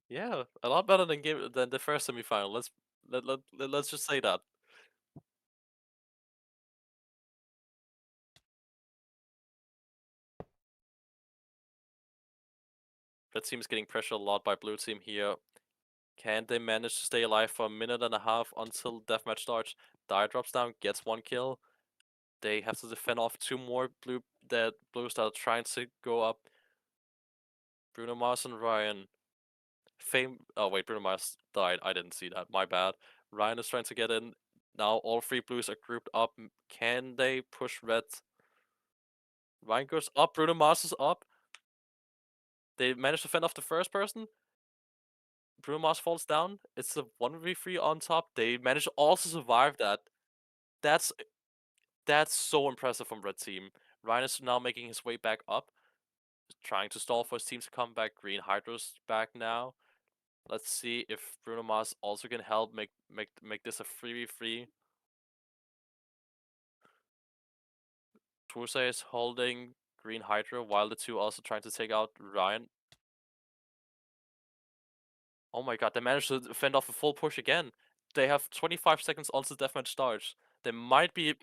Yeah, a lot better than the first semifinal. Let's just say that. Red team is getting pressured a lot by blue team here. Can they manage to stay alive for a minute and a half until deathmatch starts? Dyer drops down, gets 1 kill. They have to defend off 2 more blues that are trying to go up. Bruno Mars and Ryan. Oh wait, Bruno Mars died. I didn't see that. My bad. Ryan is trying to get in. Now all 3 blues are grouped up. Can they push red? Ryan goes up. Bruno Mars is up. They manage to fend off the first person. Bruno Mars falls down. It's a 1v3 on top. They manage to also survive that. That's so impressive from red team. Ryan is now making his way back up. Trying to stall for his team to come back. Green Hydro's back now. Let's see if Bruno Mars also can help make this a 3v3. Trusa is holding Green Hydro while the two also trying to take out Ryan. Oh my god, they managed to fend off a full push again. They have 25 seconds until deathmatch starts. They might be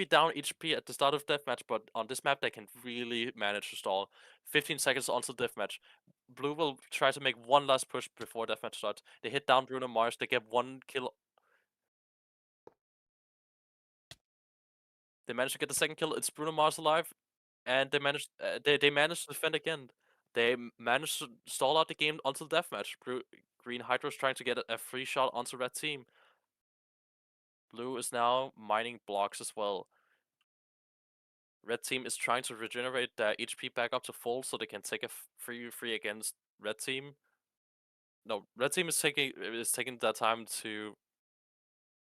down HP at the start of deathmatch, but on this map they can really manage to stall. 15 seconds until deathmatch. Blue will try to make one last push before deathmatch starts. They hit down Bruno Mars. They get 1 kill. They managed to get the second kill. It's Bruno Mars alive, and they managed to defend again. They managed to stall out the game until deathmatch. Green Hydro's trying to get a free shot onto red team. Blue is now mining blocks as well. Red team is trying to regenerate their HP back up to full so they can take a 3v3 against red team. No, red team is taking their time to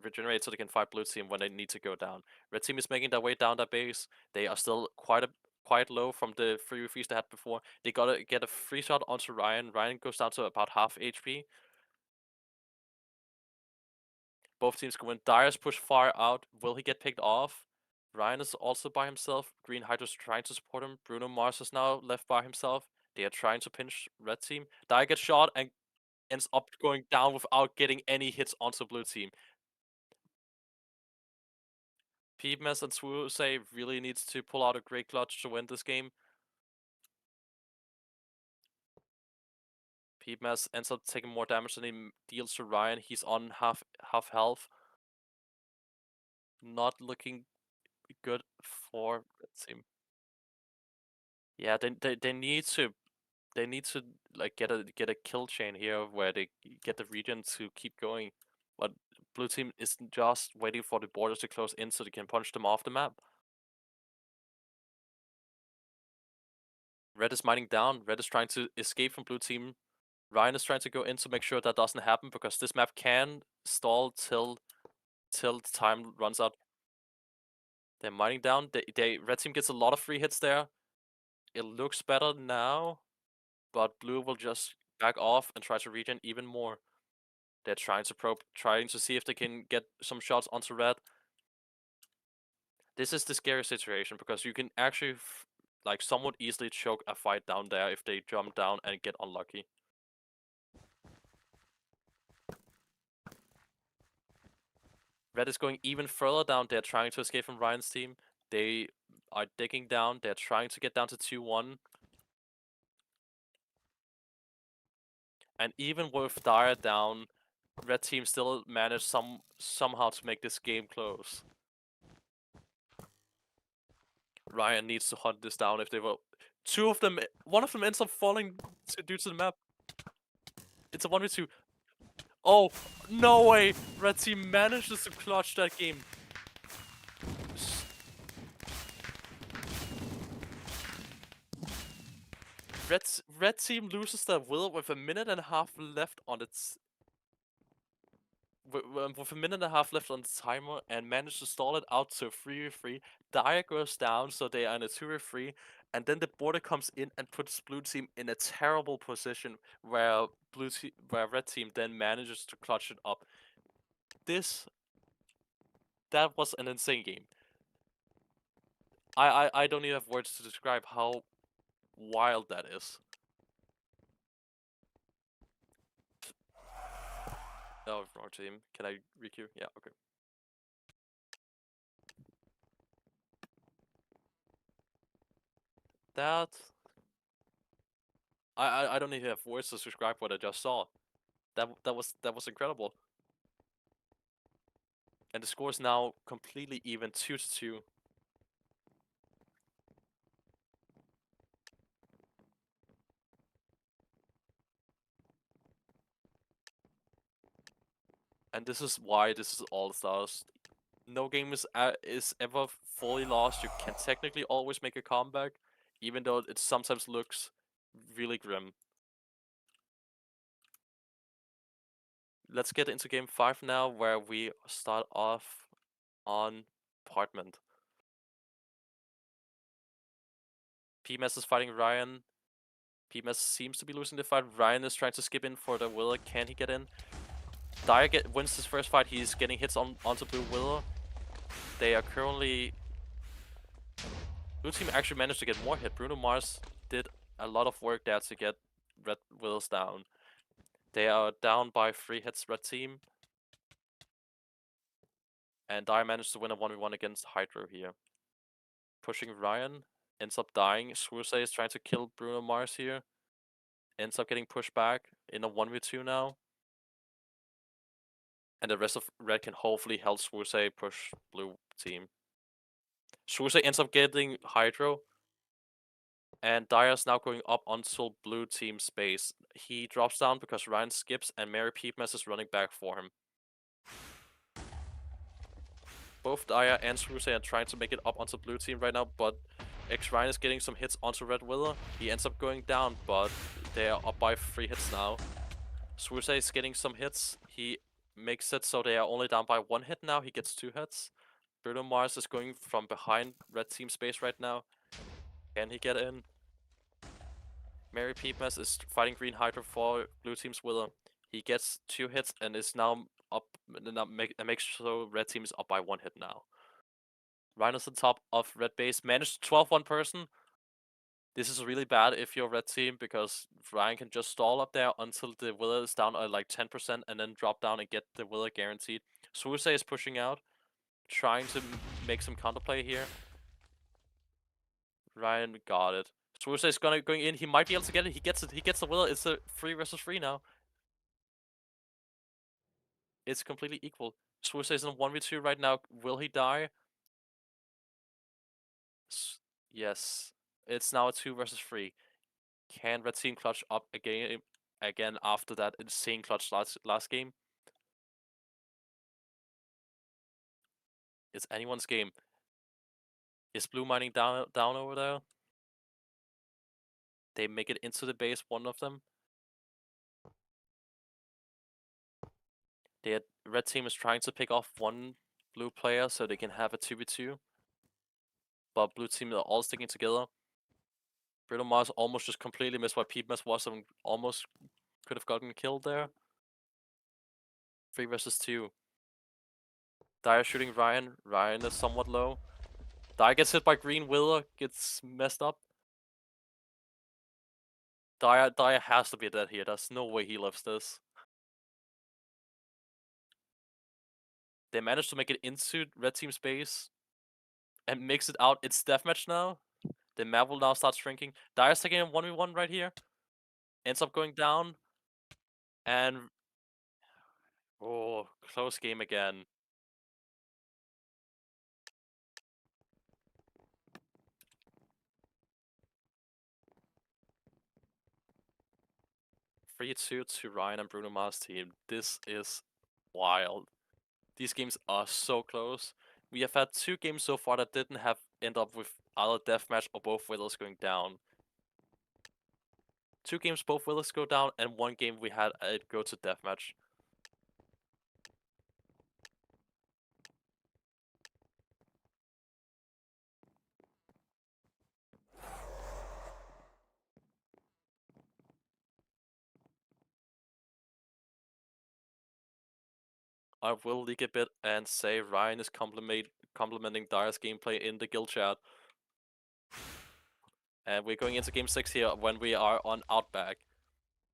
regenerate so they can fight blue team when they need to go down. Red team is making their way down their base. They are still quite low from the 3v3s they had before. They gotta get a free shot onto Ryan. Ryan goes down to about half HP. Both teams go in. Dyer's push far out. Will he get picked off? Ryan is also by himself. Green Hydro's trying to support him. Bruno Mars is now left by himself. They are trying to pinch red team. Dyer gets shot and ends up going down without getting any hits onto blue team. Peepmas and Swoosey really needs to pull out a great clutch to win this game. Peepmas ends up taking more damage than he deals to Ryan. He's on half health. Not looking good for red team. Yeah, they need to like get a kill chain here where they get the region to keep going, but blue team is just waiting for the borders to close in so they can punch them off the map. Red is mining down. Red is trying to escape from blue team. Ryan is trying to go in to make sure that doesn't happen because this map can stall till the time runs out. They're mining down. Red team gets a lot of free hits there. It looks better now, but blue will just back off and try to regen even more. They're trying to probe, trying to see if they can get some shots onto red. This is the scary situation because you can actually like somewhat easily choke a fight down there if they jump down and get unlucky. Red is going even further down. They're trying to escape from Ryan's team. They are digging down. They're trying to get down to 2-1. And even with Dire down, Red team still managed somehow to make this game close. Ryan needs to hunt this down if they will. One of them ends up falling due to the map. It's a 1v2. Oh, no way! Red team manages to clutch that game. Red team loses their will with a minute and a half left on its with a minute and a half left on the timer and managed to stall it out to 3v3. Dire goes down, so they are in a 2v3, and then the border comes in and puts blue team in a terrible position where red team then manages to clutch it up. That was an insane game. I don't even have words to describe how wild that is. Oh, wrong team. Can I requeue? Yeah, okay. That I don't even have words to describe what I just saw. That was incredible. And the score is now completely even, 2-2. And this is why this is All Stars. No game is ever fully lost. You can technically always make a comeback, even though it sometimes looks really grim. Let's get into game 5 now, where we start off on Apartment. PMS is fighting Ryan. PMS seems to be losing the fight. Ryan is trying to skip in for the Willer. Can he get in? Dire wins his first fight. He's getting hits onto Blue Willer. They are currently... Blue team actually managed to get more hit. Bruno Mars did a lot of work there to get Red Willers down. They are down by 3 hits, Red team. And Dire managed to win a 1v1 against Hydro here. Pushing Ryan. Ends up dying. Swurse is trying to kill Bruno Mars here. Ends up getting pushed back in a 1v2 now. And the rest of Red can hopefully help Swurse push Blue team. Swurse ends up getting Hydro. And Dire's now going up until Blue team space. He drops down because Ryan skips and Mary Peepmess is running back for him. Both Dire and Swurse are trying to make it up onto Blue team right now, but X-Ryan is getting some hits onto Red Willer. He ends up going down, but they are up by 3 hits now. Swurse is getting some hits. He makes it so they are only down by 1 hit now. He gets 2 hits. Bruno Mars is going from behind Red team space right now. Can he get in? Mary Peepmess is fighting Green Hydra for Blue team's Willer. He gets 2 hits and is now up, makes so Red team is up by 1 hit now. Rhino's on top of Red base, managed to 12 one person. This is really bad if you're Red team because Ryan can just stall up there until the Willer is down at like 10% and then drop down and get the Willer guaranteed. Swurse is pushing out, trying to make some counterplay here. Ryan got it. Swurse is going in. He might be able to get it. He gets it. He gets the Willer. It's a 3 versus 3 now. It's completely equal. Swurse is in 1v2 right now. Will he die? Yes. It's now a 2 versus 3. Can Red team clutch up again after that insane clutch last game? It's anyone's game. Is Blue mining down over there? They make it into the base, one of them. Red team is trying to pick off one blue player so they can have a 2v2. But blue team are all sticking together. Bruno Mars almost just completely missed where Peepmess was and almost could have gotten killed there. 3 versus 2. Dire shooting Ryan. Ryan is somewhat low. Dire gets hit by Green. Willer gets messed up. Dire has to be dead here. There's no way he lives this. They managed to make it into red team's base and mix it out. It's deathmatch now. The map will now start shrinking. Dire's taking a 1v1 right here. Ends up going down. And oh, close game again. Three 2 to Ryan and Bruno Mars team. This is wild. These games are so close. We have had 2 games so far that didn't have end up with either deathmatch or both Willows going down. 2 games both Willows go down, and 1 game we had it go to deathmatch. I will leak a bit and say Ryan is complimenting Dire's gameplay in the guild chat. And we're going into game 6 here when we are on Outback.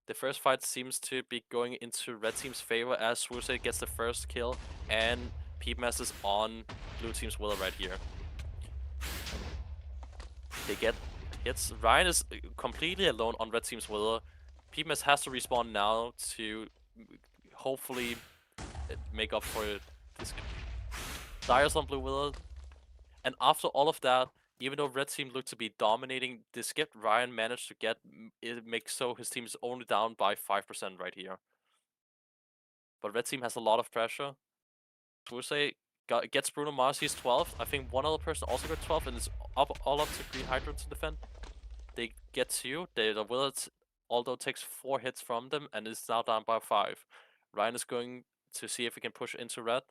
The first fight seems to be going into red team's favor as Swuse gets the first kill and Peepmas is on blue team's Willa right here. They get hits. Ryan is completely alone on red team's Willa. Peepmas has to respawn now to hopefully make up for this. Dire's on blue Willa. And after all of that, even though red team looked to be dominating the skip, Ryan managed to get it makes so his team is only down by 5% right here. But red team has a lot of pressure. Swuse gets Bruno Mars, he's 12th. I think one other person also got 12 and it's all up to Green Hydra to defend. They get 2. The Willard, although takes 4 hits from them and is now down by 5. Ryan is going to see if he can push into red.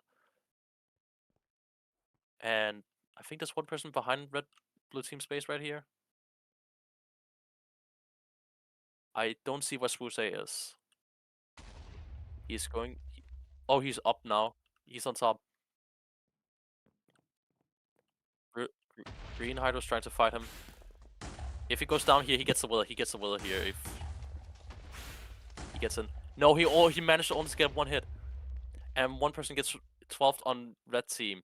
And I think there's one person behind red blue team space right here. I don't see where Swuse is. He's going... Oh, he's up now. He's on top. Green Hydro's trying to fight him. If he goes down here, he gets the Willa. He gets the Willa here. If he gets in. No, he managed to only get 1 hit. And one person gets 12th on red team.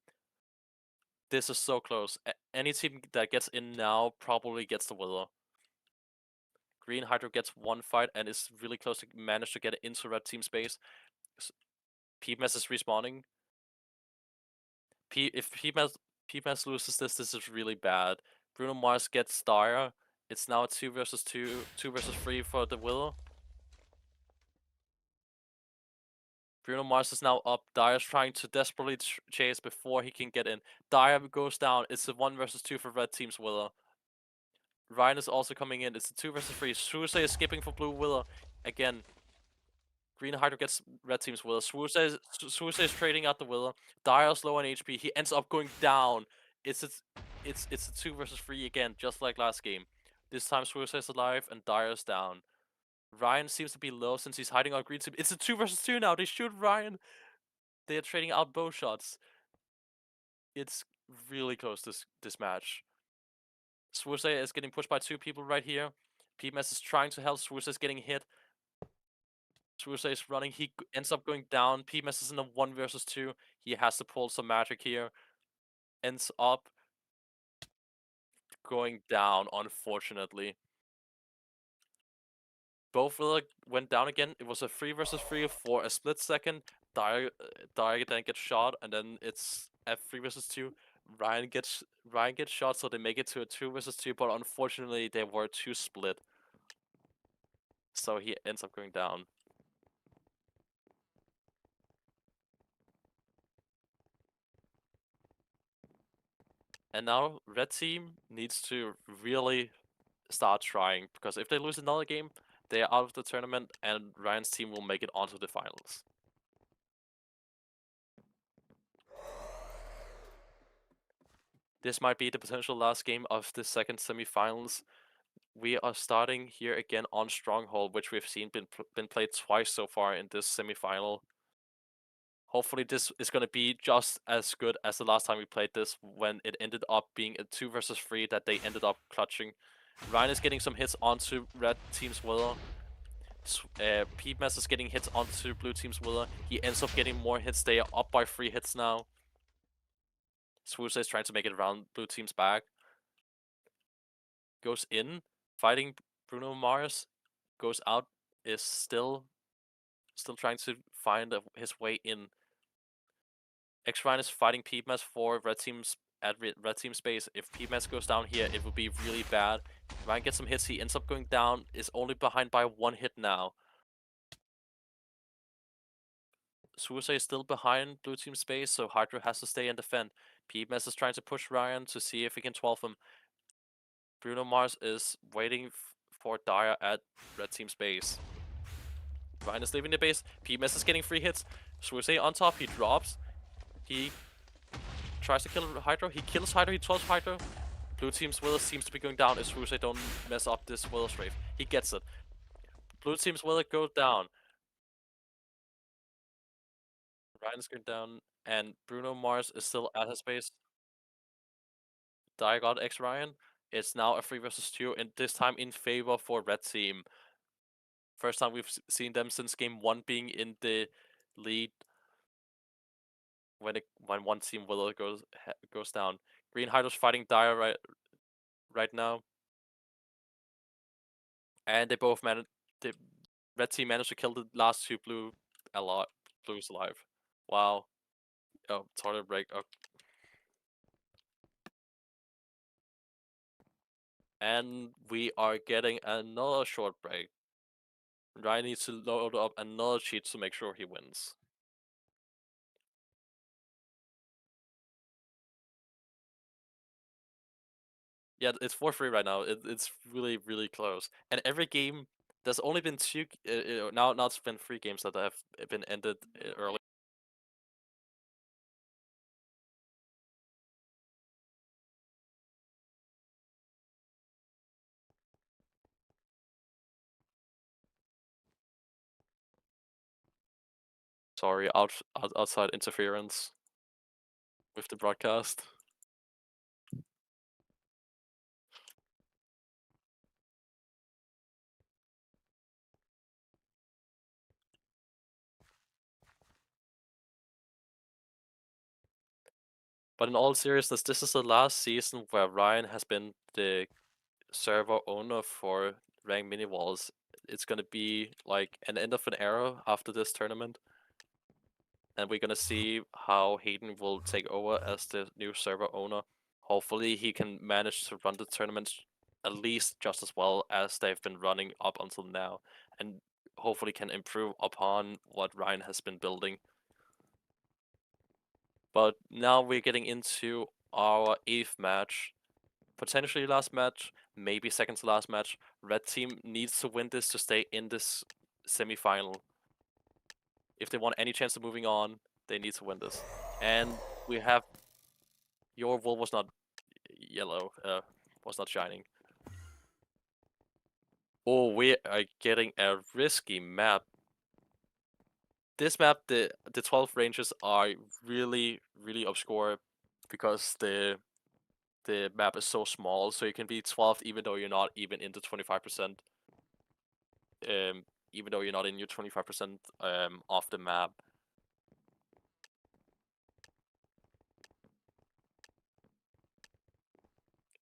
This is so close. Any team that gets in now probably gets the Willa. Green Hydro gets 1 fight and is really close to manage to get into red team space. Peepmas is respawning. If Peepmas loses this is really bad. Bruno Mars gets Dire. It's now 2 versus 2, 2 versus 3 for the Willow. Bruno Mars is now up. Dire's trying to desperately chase before he can get in. Dire goes down. It's a 1 versus 2 for red team's Willow. Ryan is also coming in. It's a 2 versus 3. Swuse is skipping for blue Willow. Again, Green Hydro gets red team's Willow. Swuse is trading out the Willow. Dire's low on HP. He ends up going down. It's a 2 versus 3 again, just like last game. This time Swuse is alive and Dire's down. Ryan seems to be low since he's hiding on green team. It's a 2 versus 2 now. They shoot Ryan. They are trading out bow shots. It's really close this match. Swuse is getting pushed by 2 people right here. Peepmas is trying to help. Swuse is getting hit. Swuse is running. He ends up going down. Peepmas is in a 1 versus 2. He has to pull some magic here. Ends up going down, unfortunately. Both went down again. It was a 3 versus 3 for a split second. Dire then gets shot, and then it's a 3 versus 2. Ryan gets shot, so they make it to a 2 versus 2, but unfortunately they were too split. So he ends up going down. And now red team needs to really start trying, because if they lose another game, they are out of the tournament and Ryan's team will make it onto the finals. This might be the potential last game of the second semifinals. We are starting here again on Stronghold, which we've seen been played twice so far in this semifinal. Hopefully this is going to be just as good as the last time we played this, when it ended up being a 2 versus 3 that they ended up clutching. Ryan is getting some hits onto red team's Wither. Peepmas is getting hits onto blue team's Wither. He ends up getting more hits. They are up by 3 hits now. Swoosa is trying to make it around blue team's back. Goes in, fighting Bruno Mars. Goes out, is still trying to find his way in. X-Ryan is fighting Peepmas for red team's red team space. If Peepmas goes down here, it would be really bad. Ryan gets some hits, he ends up going down, is only behind by 1 hit now. Suicide is still behind blue team space, so Hydra has to stay and defend. Peepmas is trying to push Ryan to see if he can 12 him. Bruno Mars is waiting for Dire at red team space. Ryan is leaving the base. Peepmas is getting 3 hits. Suicide on top, he drops. He tries to kill Hydro. He kills Hydro, he 12 Hydro. Blue team's Wither seems to be going down if Suicide don't mess up this Wither strafe. He gets it. Blue team's Wither goes down. Ryan's going down, and Bruno Mars is still at his base. Diagon X Ryan. It's now a 3 versus 2, and this time in favor for red team. First time we've seen them since game 1 being in the lead when one team Wither goes down. Green Hydro's fighting Dire right now. And they both managed. The red team managed to kill the last 2 blues alive. Wow. Oh, toilet break. Oh. And we are getting another short break. Ryan needs to load up another cheat to make sure he wins. Yeah, it's 4-3 right now. It's really, really close. And every game, there's only been 2. Now it's been 3 games that have been ended early. Sorry, outside interference with the broadcast. But in all seriousness, this is the last season where Ryan has been the server owner for Rank Mini Walls. It's gonna be like an end of an era after this tournament. And we're gonna see how Hayden will take over as the new server owner. Hopefully he can manage to run the tournament at least just as well as they've been running up until now. And hopefully can improve upon what Ryan has been building. But now we're getting into our 8th match. Potentially last match, maybe second to last match. Red team needs to win this to stay in this semi-final. If they want any chance of moving on, they need to win this. And we have... Your wool was not yellow, was not shining. Oh, we are getting a risky map. This map, the 12 ranges are really, really obscure because the map is so small, so you can be 12th even though you're not even into 25%. Even though you're not in your 25% of the map.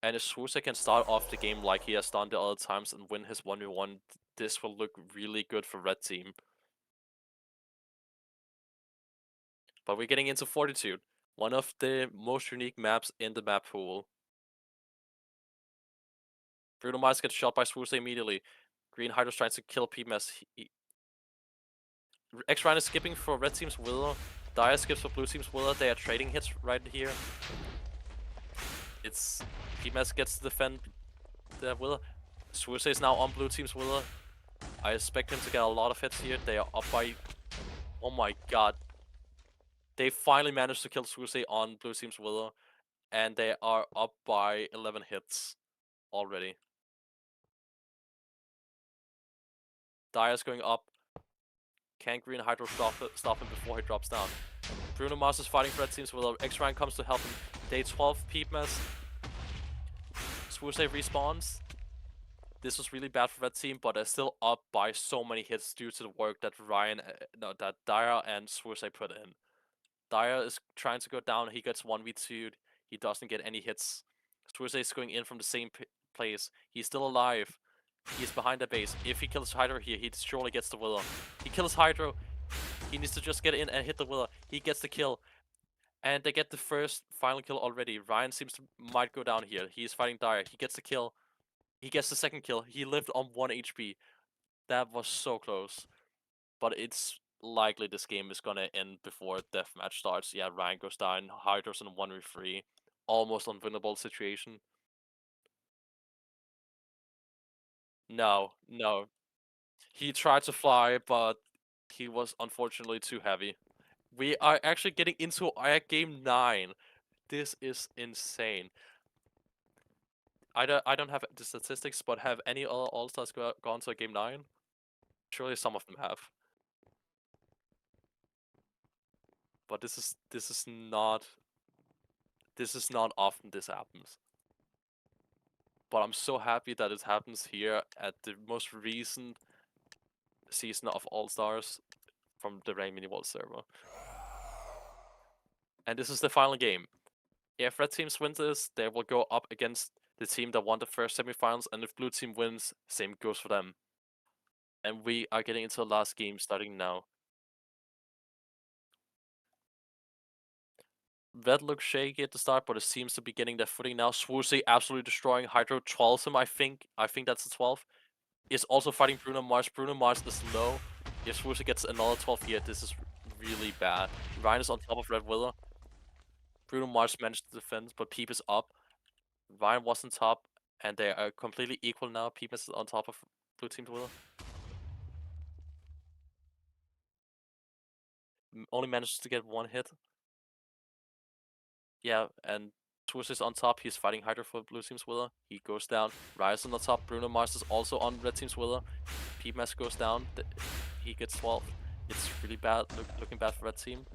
And if Swoosa can start off the game like he has done the other times and win his 1v1, this will look really good for red team. But we're getting into Fortitude, one of the most unique maps in the map pool. Bruno Mars gets shot by Swoosa immediately. Green Hydro's trying to kill PMS. X-Ryan is skipping for red team's Wither. Dire skips for blue team's Wither. They are trading hits right here. It's... PMS gets to defend the Wither. Swoosa is now on blue team's Wither. I expect him to get a lot of hits here. They are up by... Oh my god. They finally managed to kill Swoosa on blue team's Wither. And they are up by 11 hits already. Dire's going up. Can Green Hydro stop him before he drops down? Bruno Mars is fighting for red teams. Will X-Ryan comes to help him. Day 12, Peepmas. Swusei respawns. This was really bad for red team, but they're still up by so many hits due to the work that that Dyer and Swusei put in. Dyer is trying to go down. He gets 1v2'd. He doesn't get any hits. Swusei is going in from the same place. He's still alive. He's behind the base. If he kills Hydro here, he surely gets the Willow. He kills Hydro. He needs to just get in and hit the Willow. He gets the kill. And they get the first final kill already. Ryan might go down here. He's fighting Dyer. He gets the kill. He gets the second kill. He lived on 1 HP. That was so close. But it's likely this game is gonna end before deathmatch starts. Yeah, Ryan goes down. Hydro's in 1v3. Almost unwinnable situation. No. He tried to fly, but he was unfortunately too heavy. We are actually getting into game 9. This is insane. I don't have the statistics, but have any other All-Stars gone to game 9? Surely some of them have. But this is not often this happens. But I'm so happy that it happens here at the most recent season of All-Stars from the Rain Mini World server. And this is the final game. If red teams win this, they will go up against the team that won the first semifinals, and if blue team wins, same goes for them. And we are getting into the last game starting now. Red looks shaky at the start, but it seems to be getting their footing now. Swoozy absolutely destroying Hydro, 12s him, I think. I think that's the 12. Is also fighting Bruno Mars. Bruno Mars is low. If Swoozy gets another 12 here, this is really bad. Ryan is on top of Red Willow. Bruno Mars managed to defend, but Peep is up. Ryan was on top, and they are completely equal now. Peep is on top of blue team's Willow. Only managed to get 1 hit. Yeah, and Twist is on top. He's fighting Hydra for blue team's Willow. He goes down. Rise on the top. Bruno Mars is also on red team's Willow. Peepmas goes down. He gets 12. It's really bad, looking bad for red team.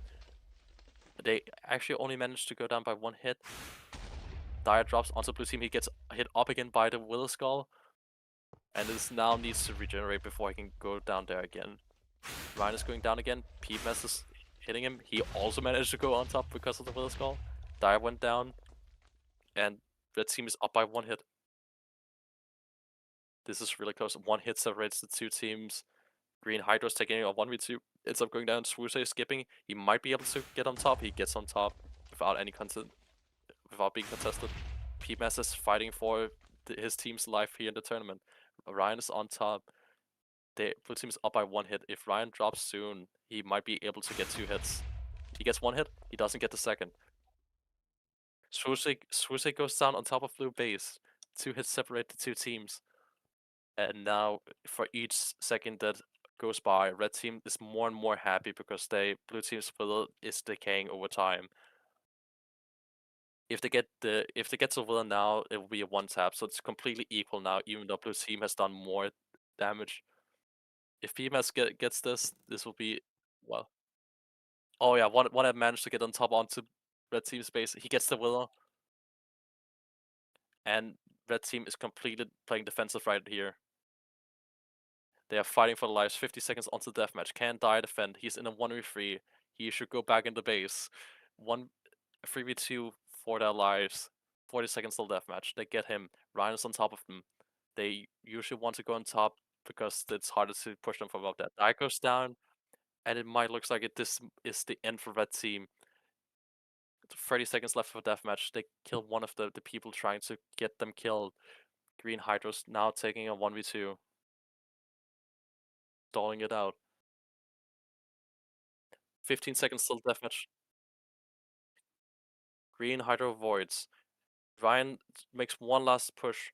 They actually only managed to go down by 1 hit. Dyer drops onto blue team. He gets hit up again by the Willow Skull. And this now needs to regenerate before he can go down there again. Ryan is going down again. Peepmas is hitting him. He also managed to go on top because of the Willow Skull. Dyer went down. And red team is up by 1 hit. This is really close. 1 hit separates the 2 teams. Green Hydro's taking a 1v2. Ends up going down. Swooze skipping. He might be able to get on top. He gets on top without any without being contested. Peepmas is fighting for his team's life here in the tournament. Ryan is on top. The blue team is up by 1 hit. If Ryan drops soon, he might be able to get 2 hits. He gets 1 hit. He doesn't get the second. Swooze goes down on top of blue base. 2 hits separate the 2 teams. And now, for each second that goes by, red team is more and more happy because blue team's Willow is decaying over time. If they get to Willow now, it will be a 1-tap, so it's completely equal now, even though blue team has done more damage. If PMS gets this will be, well. Oh yeah, one had managed to get on top onto red team's base. He gets the Willow. And red team is completely playing defensive right here. They are fighting for their lives. 50 seconds onto the deathmatch. Can Dyer defend? He's in a 1v3. He should go back into base. 3v2 for their lives. 40 seconds till deathmatch. They get him. Ryan is on top of them. They usually want to go on top because it's harder to push them from above that. Dyer goes down, and it might look like this is the end for red team. 30 seconds left for deathmatch. They kill one of the people trying to get them killed. Green Hydra's now taking a 1v2. Stalling it out. 15 seconds till deathmatch. Green Hydra avoids. Ryan makes one last push.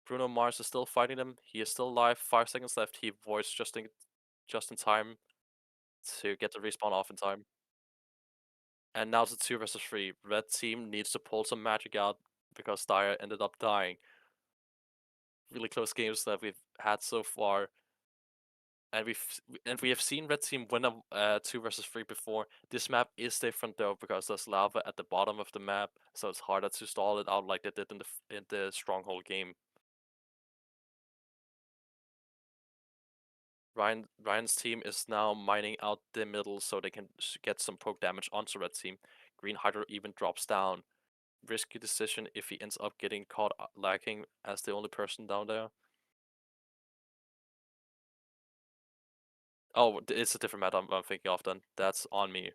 Bruno Mars is still fighting him. He is still alive. 5 seconds left. He avoids just in time to get the respawn off in time. And now it's a 2 versus 3. Red team needs to pull some magic out because Dyer ended up dying. Really close games that we've had so far. And we have seen red team win a 2 versus 3 before. This map is different though because there's lava at the bottom of the map, so it's harder to stall it out like they did in the stronghold game. Ryan's team is now mining out the middle so they can get some poke damage onto red team. Green Hydro even drops down. Risky decision if he ends up getting caught lagging as the only person down there. Oh, it's a different map I'm thinking of then. That's on me.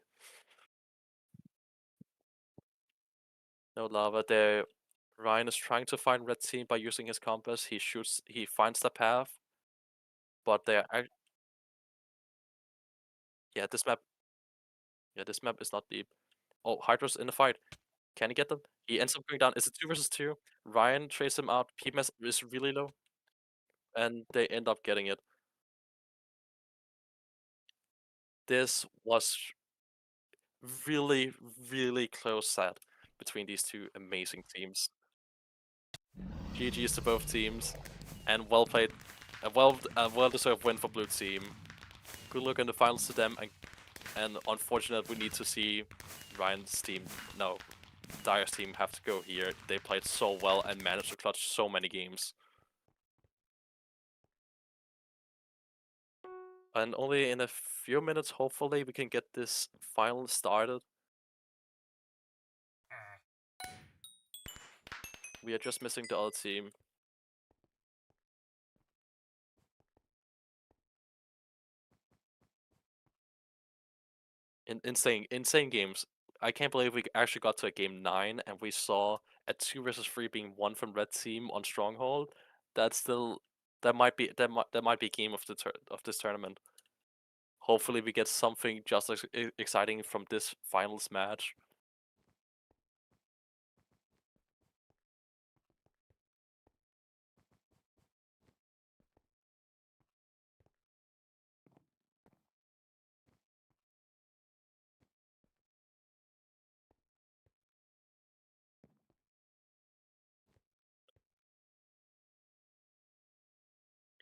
No lava there. Ryan is trying to find red team by using his compass. He finds the path, but yeah, this map is not deep. Oh, Hydra's in the fight. Can he get them? He ends up going down. It's a 2 versus 2. Ryan traces him out. PMS is really low, and they end up getting it. This was really, really close set between these two amazing teams. GG's to both teams, and well played. A well-deserved win for blue team. Good luck in the finals to them, and unfortunate we need to see Ryan's team, no, Dyer's team have to go here. They played so well and managed to clutch so many games. And only in a few minutes, hopefully, we can get this final started. We are just missing the other team. Insane games. I can't believe we actually got to a game 9 and we saw a 2 versus 3 being won from red team on Stronghold. That's still that might be game of this tournament. Hopefully we get something just as exciting from this finals match.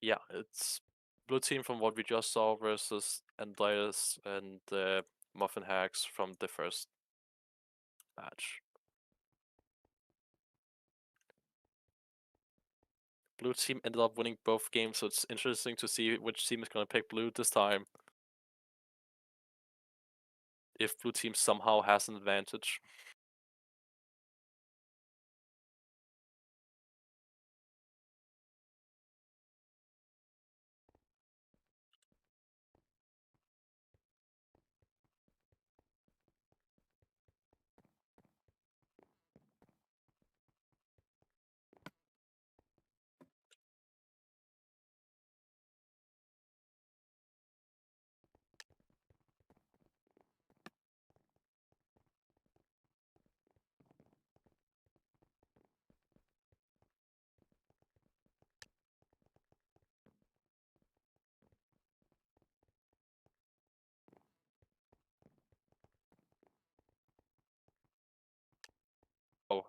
Yeah, it's blue team from what we just saw versus Andreas and Muffin Hacks from the first match. Blue team ended up winning both games, so it's interesting to see which team is going to pick blue this time. If blue team somehow has an advantage. Oh,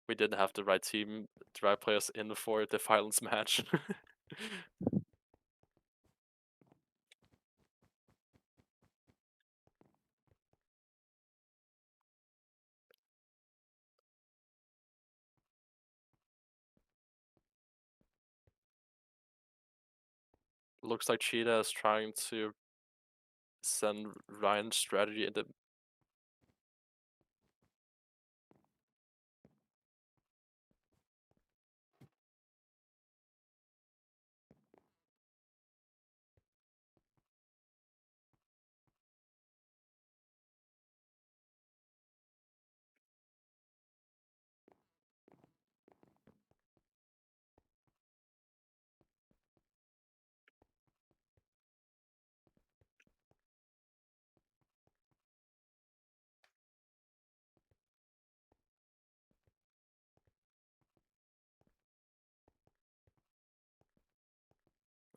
we didn't have the right team, the right players in for the finals match. Looks like Cheetah is trying to send Ryan's strategy into.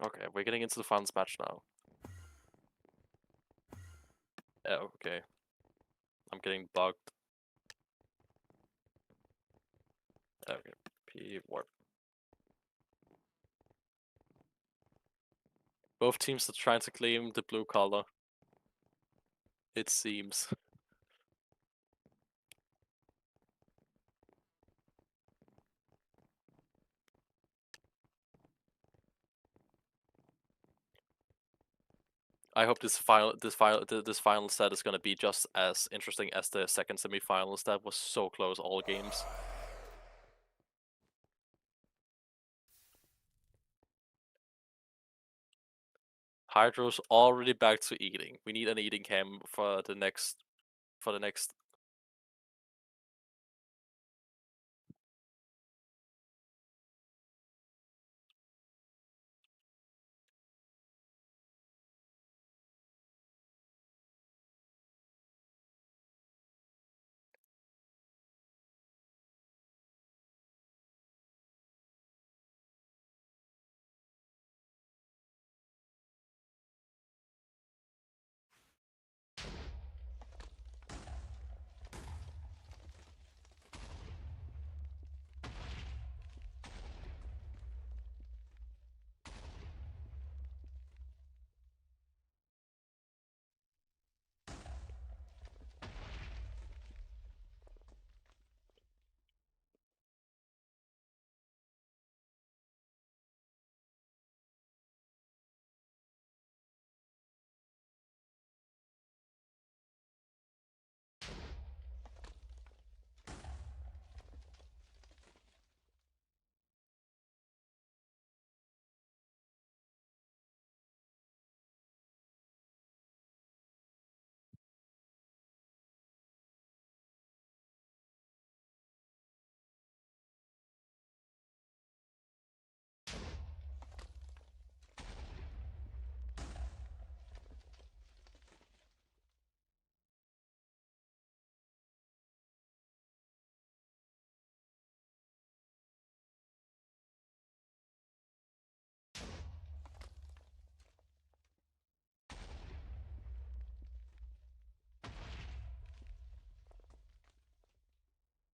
Okay, we're getting into the finals match now. Oh, okay. I'm getting bugged. Okay, P warp. Both teams are trying to claim the blue color. It seems. I hope this final set is gonna be just as interesting as the second semifinals. That was so close all games. Hydro's already back to eating. We need an eating cam for the next.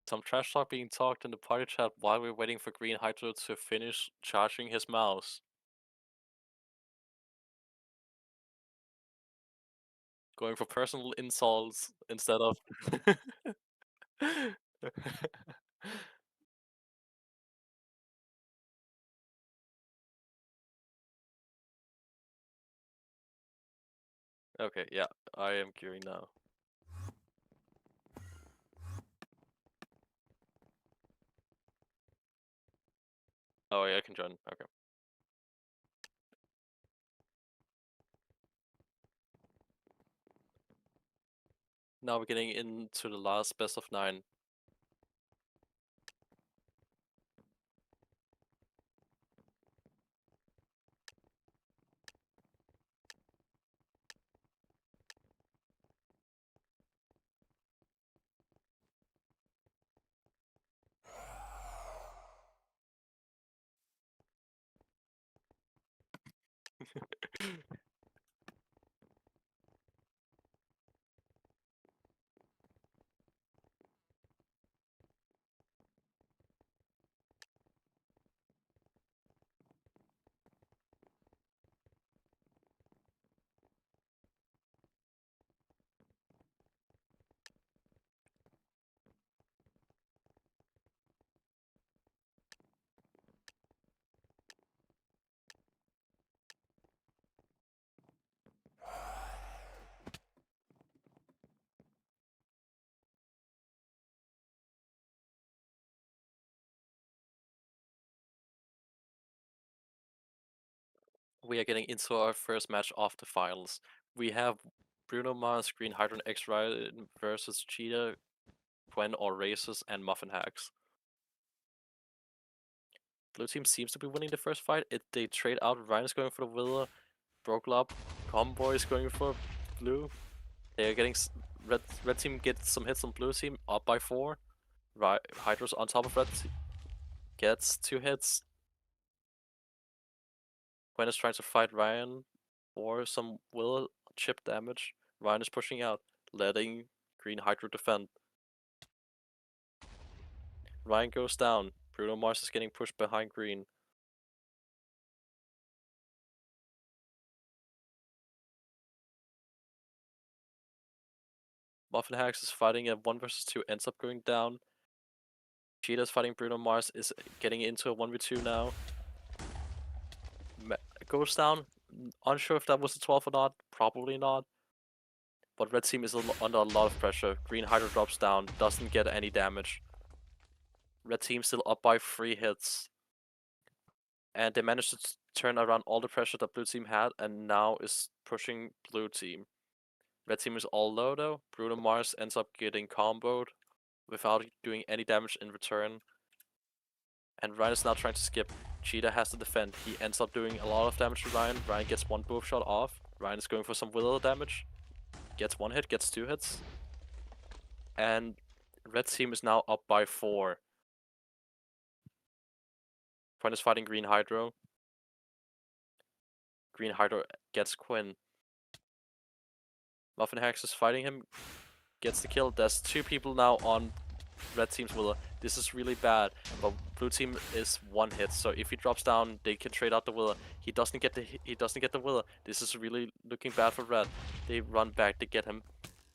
Some trash talk being talked in the party chat while we're waiting for Green Hydro to finish charging his mouse. Going for personal insults instead of. Okay, yeah, I am queuing now. Oh yeah, I can join. Okay. Now we're getting into the last best of 9. We are getting into our first match of the finals. We have Bruno Mars, Green Hydron X Ryan versus Cheetah, Gwen or Races, and Muffin Hacks. Blue team seems to be winning the first fight. They trade out. Ryan is going for the Wither. Broglop. Comboy is going for blue. They're getting red team gets some hits on blue team, up by 4. Hydro's on top of red team. Gets 2 hits. Gwen is trying to fight Ryan for some will chip damage. Ryan is pushing out, letting Green Hydro defend. Ryan goes down. Bruno Mars is getting pushed behind green. Muffin Hacks is fighting a 1 versus 2, ends up going down. Cheetah's fighting Bruno Mars, is getting into a 1v2 now. Goes down. Unsure if that was a 12 or not. Probably not. But red team is under a lot of pressure. Green Hydro drops down. Doesn't get any damage. Red team still up by 3 hits. And they managed to turn around all the pressure that blue team had. And now is pushing blue team. Red team is all low though. Bruno Mars ends up getting comboed without doing any damage in return. And Ryan is now trying to skip. Cheetah has to defend. He ends up doing a lot of damage to Ryan. Ryan gets one boof shot off. Ryan is going for some willow damage. Gets 1 hit, gets 2 hits. And red team is now up by 4. Quinn is fighting Green Hydro. Green Hydro gets Quinn. Muffin Hex is fighting him. Gets the kill. There's 2 people now on red team's Willa. This is really bad, but blue team is 1 hit. So if he drops down, they can trade out the Willa. He doesn't get the Willa. This is really looking bad for red. They run back to get him.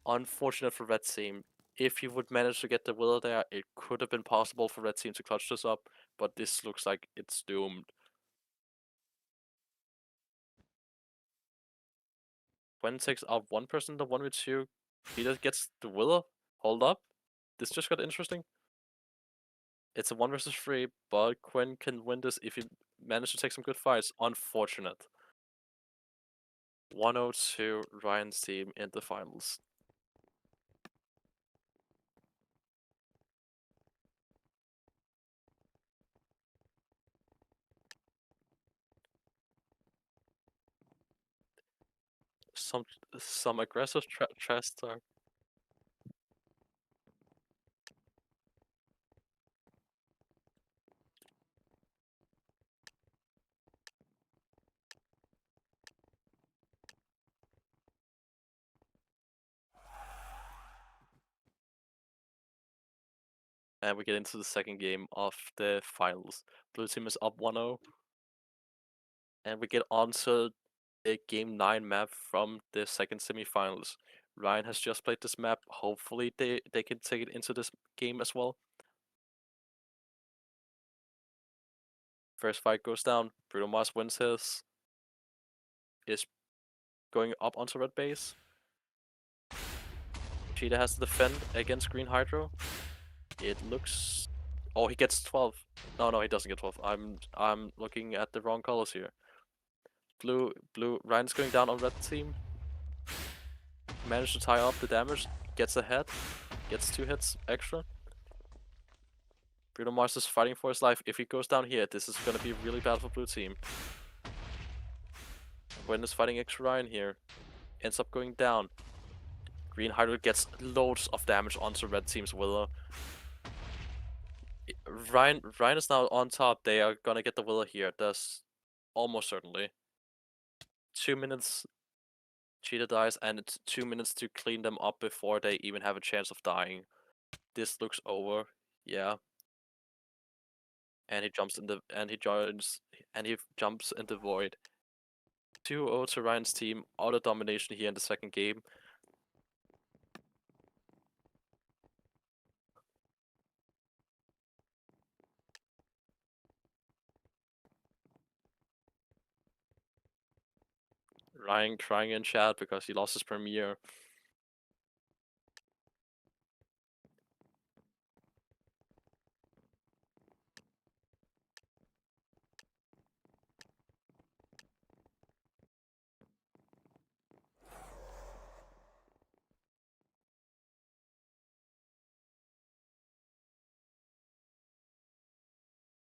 Unfortunate for red team. If he would manage to get the Willa there, it could have been possible for red team to clutch this up, but this looks like it's doomed. When takes out 1 person, the 1v2, he just gets the Willa. Hold up. This just got interesting. It's a 1 versus 3, but Quinn can win this if he manages to take some good fights. Unfortunate. 102 Ryan's team in the finals. Some aggressive trash talk. And we get into the second game of the finals. Blue team is up 1-0. And we get onto the game 9 map from the second semifinals. Ryan has just played this map. Hopefully they can take it into this game as well. First fight goes down. Bruno Mars wins his. Is going up onto red base. Cheetah has to defend against Green Hydro. It looks... Oh, he gets 12. No, he doesn't get 12. I'm looking at the wrong colors here. Blue, Ryan's going down on red team. Managed to tie up the damage. Gets a head. Gets 2 hits extra. Bruno Mars is fighting for his life. If he goes down here, this is gonna be really bad for blue team. Gwen is fighting extra Ryan here. Ends up going down. Green Hydro gets loads of damage onto red team's Willa. Ryan is now on top. They are gonna get the Willa here. That's almost certainly. 2 minutes. Cheetah dies, and it's 2 minutes to clean them up before they even have a chance of dying. This looks over. Yeah. And he jumps in the jumps in the void. 2-0 to Ryan's team. Auto domination here in the second game. Ryan crying in chat because he lost his premiere.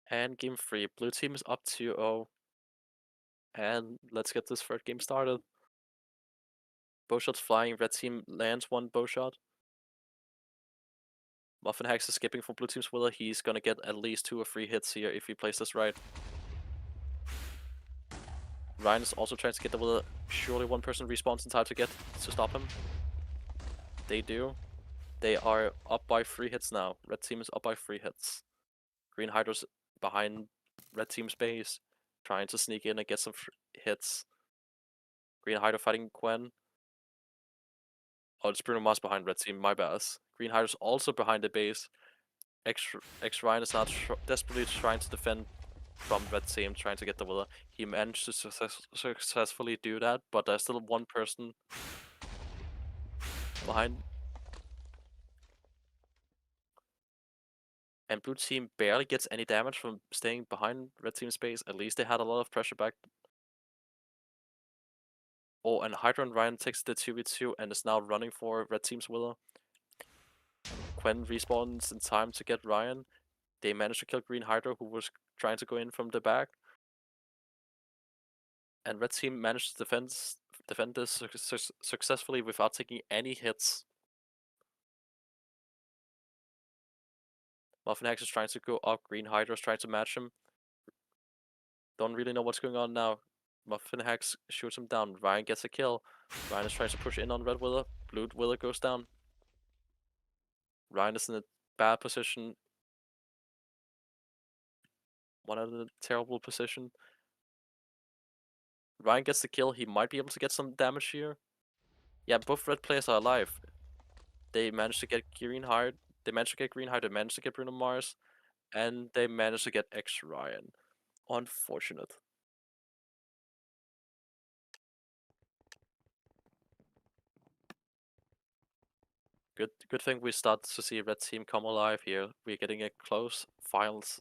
And game 3, blue team is up 2-0. And let's get this third game started. Bow shots flying, red team lands 1 bow shot. Muffin Hex is skipping for blue team's Willa. He's gonna get at least 2 or 3 hits here if he plays this right. Ryan is also trying to get the Willa. Surely 1 person respawns in time to stop him. They do. They are up by 3 hits now. Red team is up by 3 hits. Green Hydra's behind red team's base, trying to sneak in and get some hits. Green Hydra fighting Quen. Oh, it's Bruno Mars behind red team, my bad. Green Hydra's also behind the base. X Ryan is now desperately trying to defend from red team, trying to get the Willa. He managed to successfully do that, but there's still one person behind. And blue team barely gets any damage from staying behind red team's base. At least they had a lot of pressure back. Oh, and Hydra and Ryan takes the 2v2 and is now running for red team's Willa. Quen respawns in time to get Ryan. They managed to kill Green Hydra, who was trying to go in from the back. And red team managed to defend this successfully without taking any hits. Muffin Hex is trying to go up. Green Hydra is trying to match him. Don't really know what's going on now. Muffin Hex shoots him down. Ryan gets a kill. Ryan is trying to push in on Red Willa. Blue Willa goes down. Ryan is in a bad position. One of the terrible position. Ryan gets the kill. He might be able to get some damage here. Yeah, both red players are alive. They managed to get Green Hydra. They managed to get Green Hydra. They managed to get Bruno Mars. And they managed to get X Ryan. Unfortunate. Good thing we start to see red team come alive here. We're getting a close finals.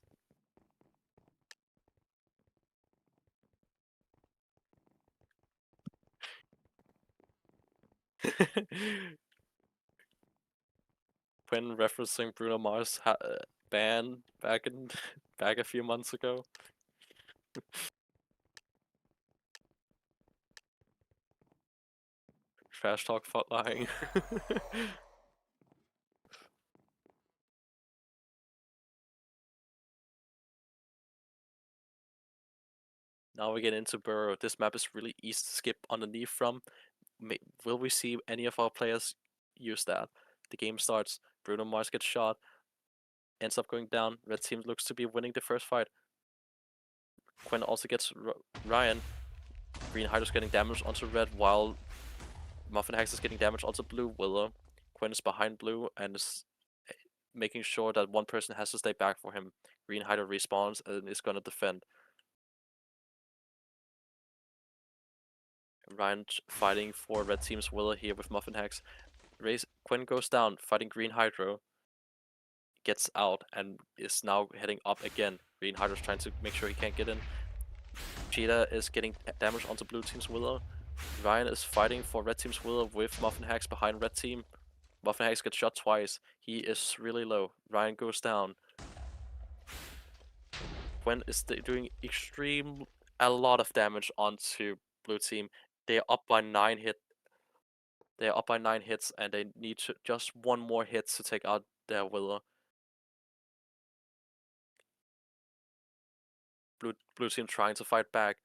When referencing Bruno Mars ban back in back a few months ago. Trash talk for lying. Now we get into Burrow. This map is really easy to skip underneath from. Will we see any of our players use that? The game starts. Bruno Mars gets shot. Ends up going down. Red team looks to be winning the first fight. Quen also gets Ryan. Green Hydra's getting damage onto red, while Muffin Hex is getting damage onto blue. Willow. Quen is behind blue and is making sure that one person has to stay back for him. Green Hydra respawns and is gonna defend. Ryan fighting for red team's Willow here with Muffin Hex. Quen goes down, fighting Green Hydra. Gets out and is now heading up again. Green Hydra's trying to make sure he can't get in. Cheetah is getting damage onto blue team's Willow. Ryan is fighting for red team's Willow with Muffin Hex behind red team. Muffin Hex gets shot twice. He is really low. Ryan goes down. Quen is doing a lot of damage onto blue team. They are up by 9 hits. They are up by 9 hits and they need just one more hit to take out their Willow. Blue team trying to fight back,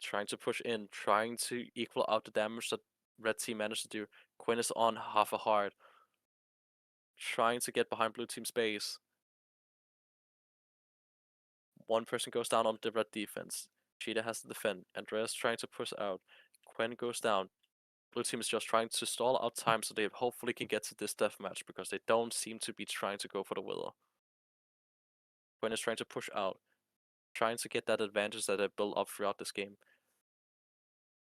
trying to push in, trying to equal out the damage that red team managed to do. Quen is on half a heart, trying to get behind blue team's base. One person goes down on the red defense. Cheetah has to defend. Andreas trying to push out. Quen goes down. Blue team is just trying to stall out time so they hopefully can get to this deathmatch because they don't seem to be trying to go for the Willow. Quen is trying to push out, trying to get that advantage that they built up throughout this game.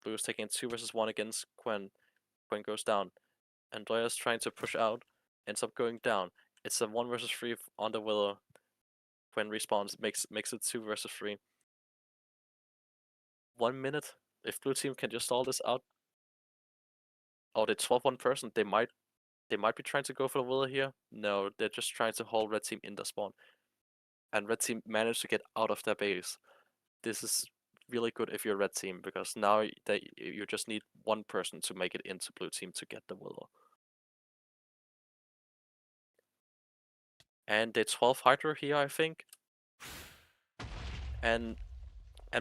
Blue is taking 2 versus 1 against Quen. Quen goes down. Andreas trying to push out, ends up going down. It's a 1 versus 3 on the Willow. Quen respawns, makes it 2 versus 3. 1 minute. If blue team can just stall this out. Oh, they 12-1 person. They might be trying to go for the Willow here. No, they're just trying to hold red team in the spawn. And red team managed to get out of their base. This is really good if you're red team, because now you just need one person to make it into blue team to get the Willow. And they 12 Hydra here, I think. And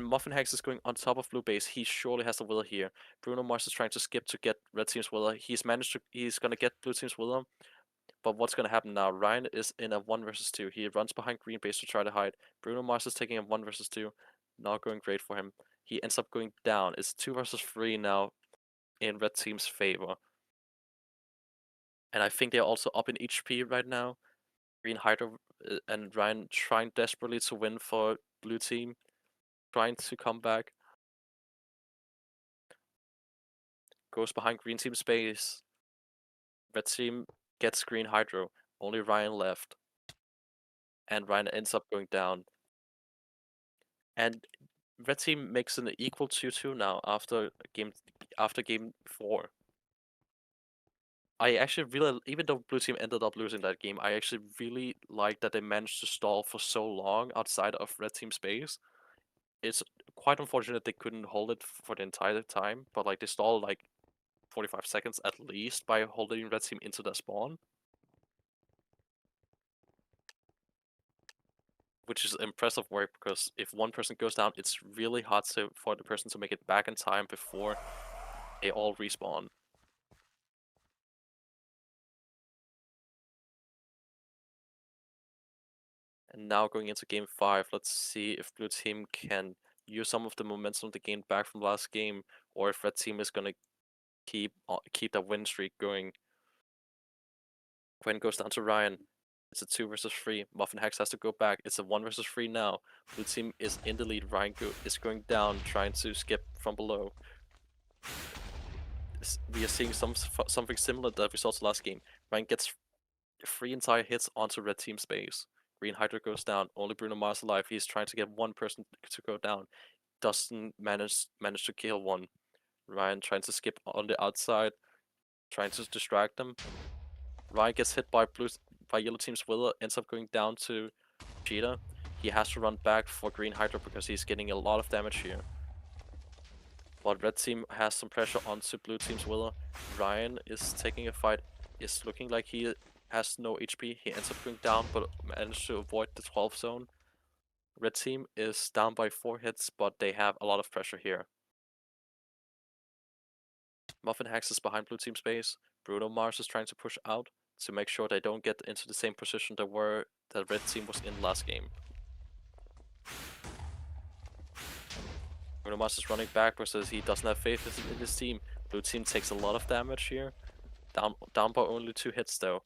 Muffin Hex is going on top of blue base. He surely has the Willow here. Bruno Mars is trying to skip to get red team's Willow. He's gonna get blue team's Willow. But what's gonna happen now? Ryan is in a 1 versus 2. He runs behind green base to try to hide. Bruno Mars is taking a 1 versus 2. Not going great for him. He ends up going down. It's 2 versus 3 now in red team's favor. And I think they're also up in HP right now. Green Hydra and Ryan trying desperately to win for blue team. Trying to come back. Goes behind green team space. Red team gets green Hydro. Only Ryan left. And Ryan ends up going down. And red team makes an equal 2-2 now after game 4. I actually really, even though blue team ended up losing that game, I actually really like that they managed to stall for so long outside of red team space. It's quite unfortunate they couldn't hold it for the entire time, but like they stalled like 45 seconds at least by holding red team into their spawn. Which is impressive work because if one person goes down, it's really hard for the person to make it back in time before they all respawn. And now going into game 5, let's see if blue team can use some of the momentum they gained back from last game, or if red team is gonna keep that win streak going. Gwen goes down to Ryan. It's a 2 versus 3. Muffin Hex has to go back. It's a 1 versus 3 now. Blue team is in the lead. Ryan is going down, trying to skip from below. We are seeing something similar that we saw last game. Ryan gets 3 entire hits onto red team space. Green Hydra goes down. Only Bruno Mars alive. He's trying to get one person to go down. Doesn't manage to kill one. Ryan trying to skip on the outside, trying to distract them. Ryan gets hit by yellow team's Willa, ends up going down to Cheetah. He has to run back for Green Hydra because he's getting a lot of damage here. But red team has some pressure onto blue team's Willa. Ryan is taking a fight. It's looking like he has no HP. He ends up going down, but managed to avoid the 12 zone. Red team is down by 4 hits, but they have a lot of pressure here. Muffin Hex is behind blue team space. Bruno Mars is trying to push out to make sure they don't get into the same position that red team was in last game. Bruno Mars is running back because he doesn't have faith in his team. Blue team takes a lot of damage here. Down by only 2 hits though.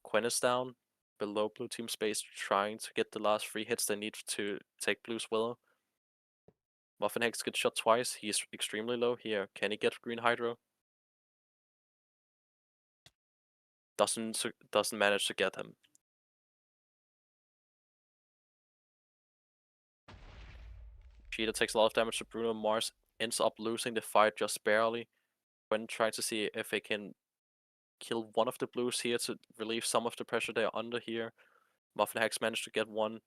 Quen is down below blue team space, trying to get the last 3 hits they need to take blue's Willow. Muffin Hex gets shot twice. He's extremely low here. Can he get green Hydro? Doesn't manage to get him. Cheetah takes a lot of damage to Bruno. Mars ends up losing the fight just barely. When trying to see if they can kill one of the blues here to relieve some of the pressure they're under here. Muffin Hex managed to get one.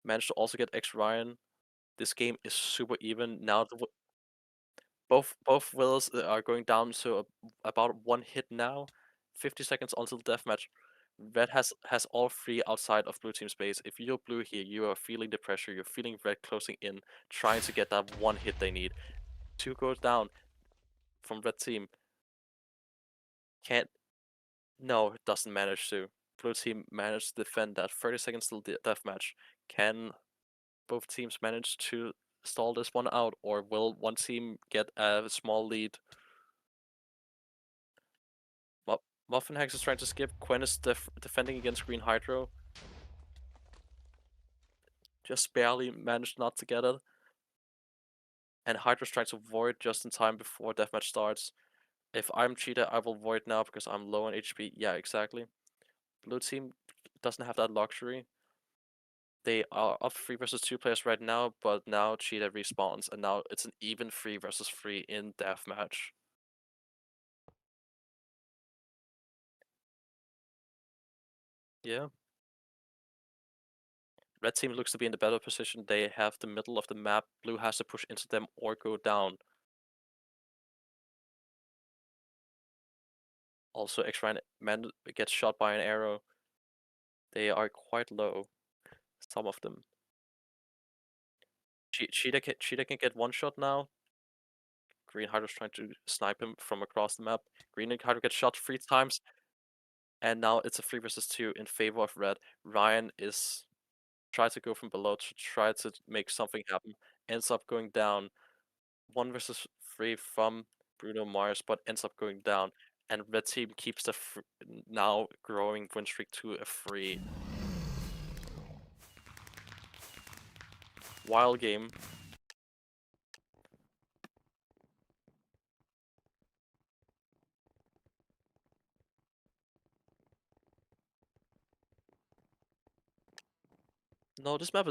Managed to also get X Ryan. This game is super even. Now both wills are going down to about 1 hit now. 50 seconds until the deathmatch. Red has all 3 outside of blue team space. If you're blue here, you are feeling the pressure. You're feeling red closing in, trying to get that 1 hit they need. 2 goes down from red team. No, it doesn't manage to. Blue team managed to defend that. 30 seconds till the deathmatch. Can both teams manage to stall this one out, or will one team get a small lead? Muffin Hex is trying to skip. Quen is defending against Green Hydro. Just barely managed not to get it. And Hydra's trying to void just in time before deathmatch starts. If I'm Cheetah, I will void now because I'm low on HP. Yeah, exactly. Blue team doesn't have that luxury. They are up 3 versus 2 players right now, but now Cheetah respawns, and now it's an even 3 versus 3 in deathmatch. Yeah. Red team looks to be in the better position. They have the middle of the map. Blue has to push into them or go down. Also, X-Ryan gets shot by an arrow. They are quite low, some of them. Cheetah can get one shot now. Green Hydro's trying to snipe him from across the map. Green Hydro gets shot 3 times. And now it's a 3 versus 2 in favor of red. Ryan is trying to go from below to try to make something happen. Ends up going down. 1 versus 3 from Bruno Mars, but ends up going down. And red team keeps the now growing win streak to a 3. Wild game. No, this map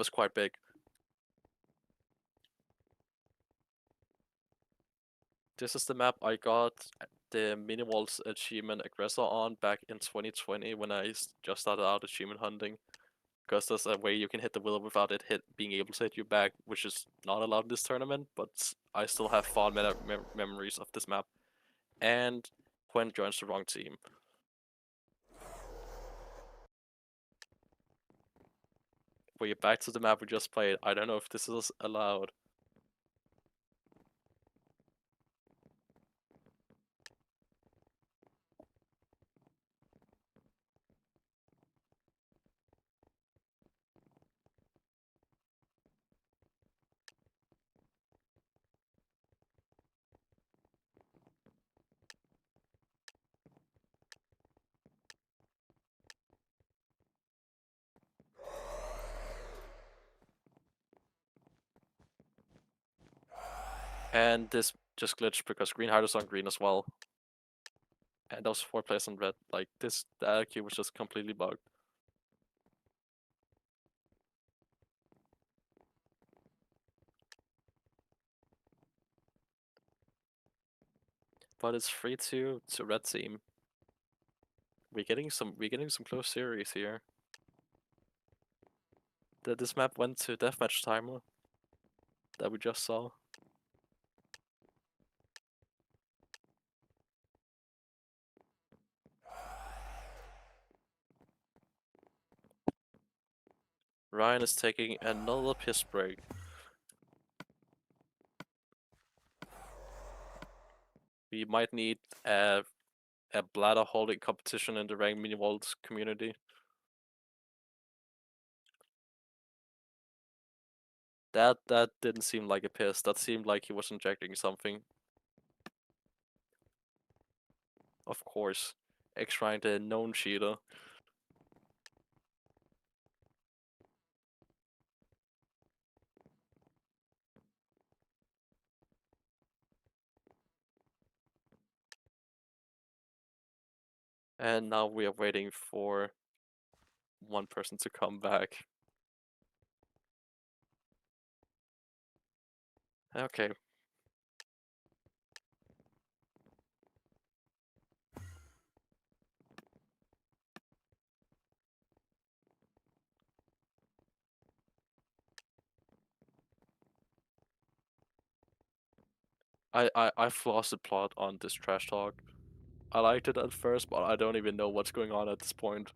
is quite big. This is the map I got the Mini Walls achievement aggressor on back in 2020 when I just started out achievement hunting. Because there's a way you can hit the willow without it being able to hit you back, which is not allowed in this tournament, but I still have fond memories of this map. And Gwen joins the wrong team. We're back to the map we just played. I don't know if this is allowed. And this just glitched because green hide is on green as well. And those 4 players on red. Like this, the IQ was just completely bugged. But it's 3-2 to red team. We're getting some close series here. This map went to deathmatch timer that we just saw. Ryan is taking another piss break. We might need a bladder holding competition in the ranked mini worlds community. That didn't seem like a piss. That seemed like he was injecting something. Of course, X-Ryan the known cheater. And now we are waiting for one person to come back. Okay. I flossed the plot on this trash talk. I liked it at first, but I don't even know what's going on at this point.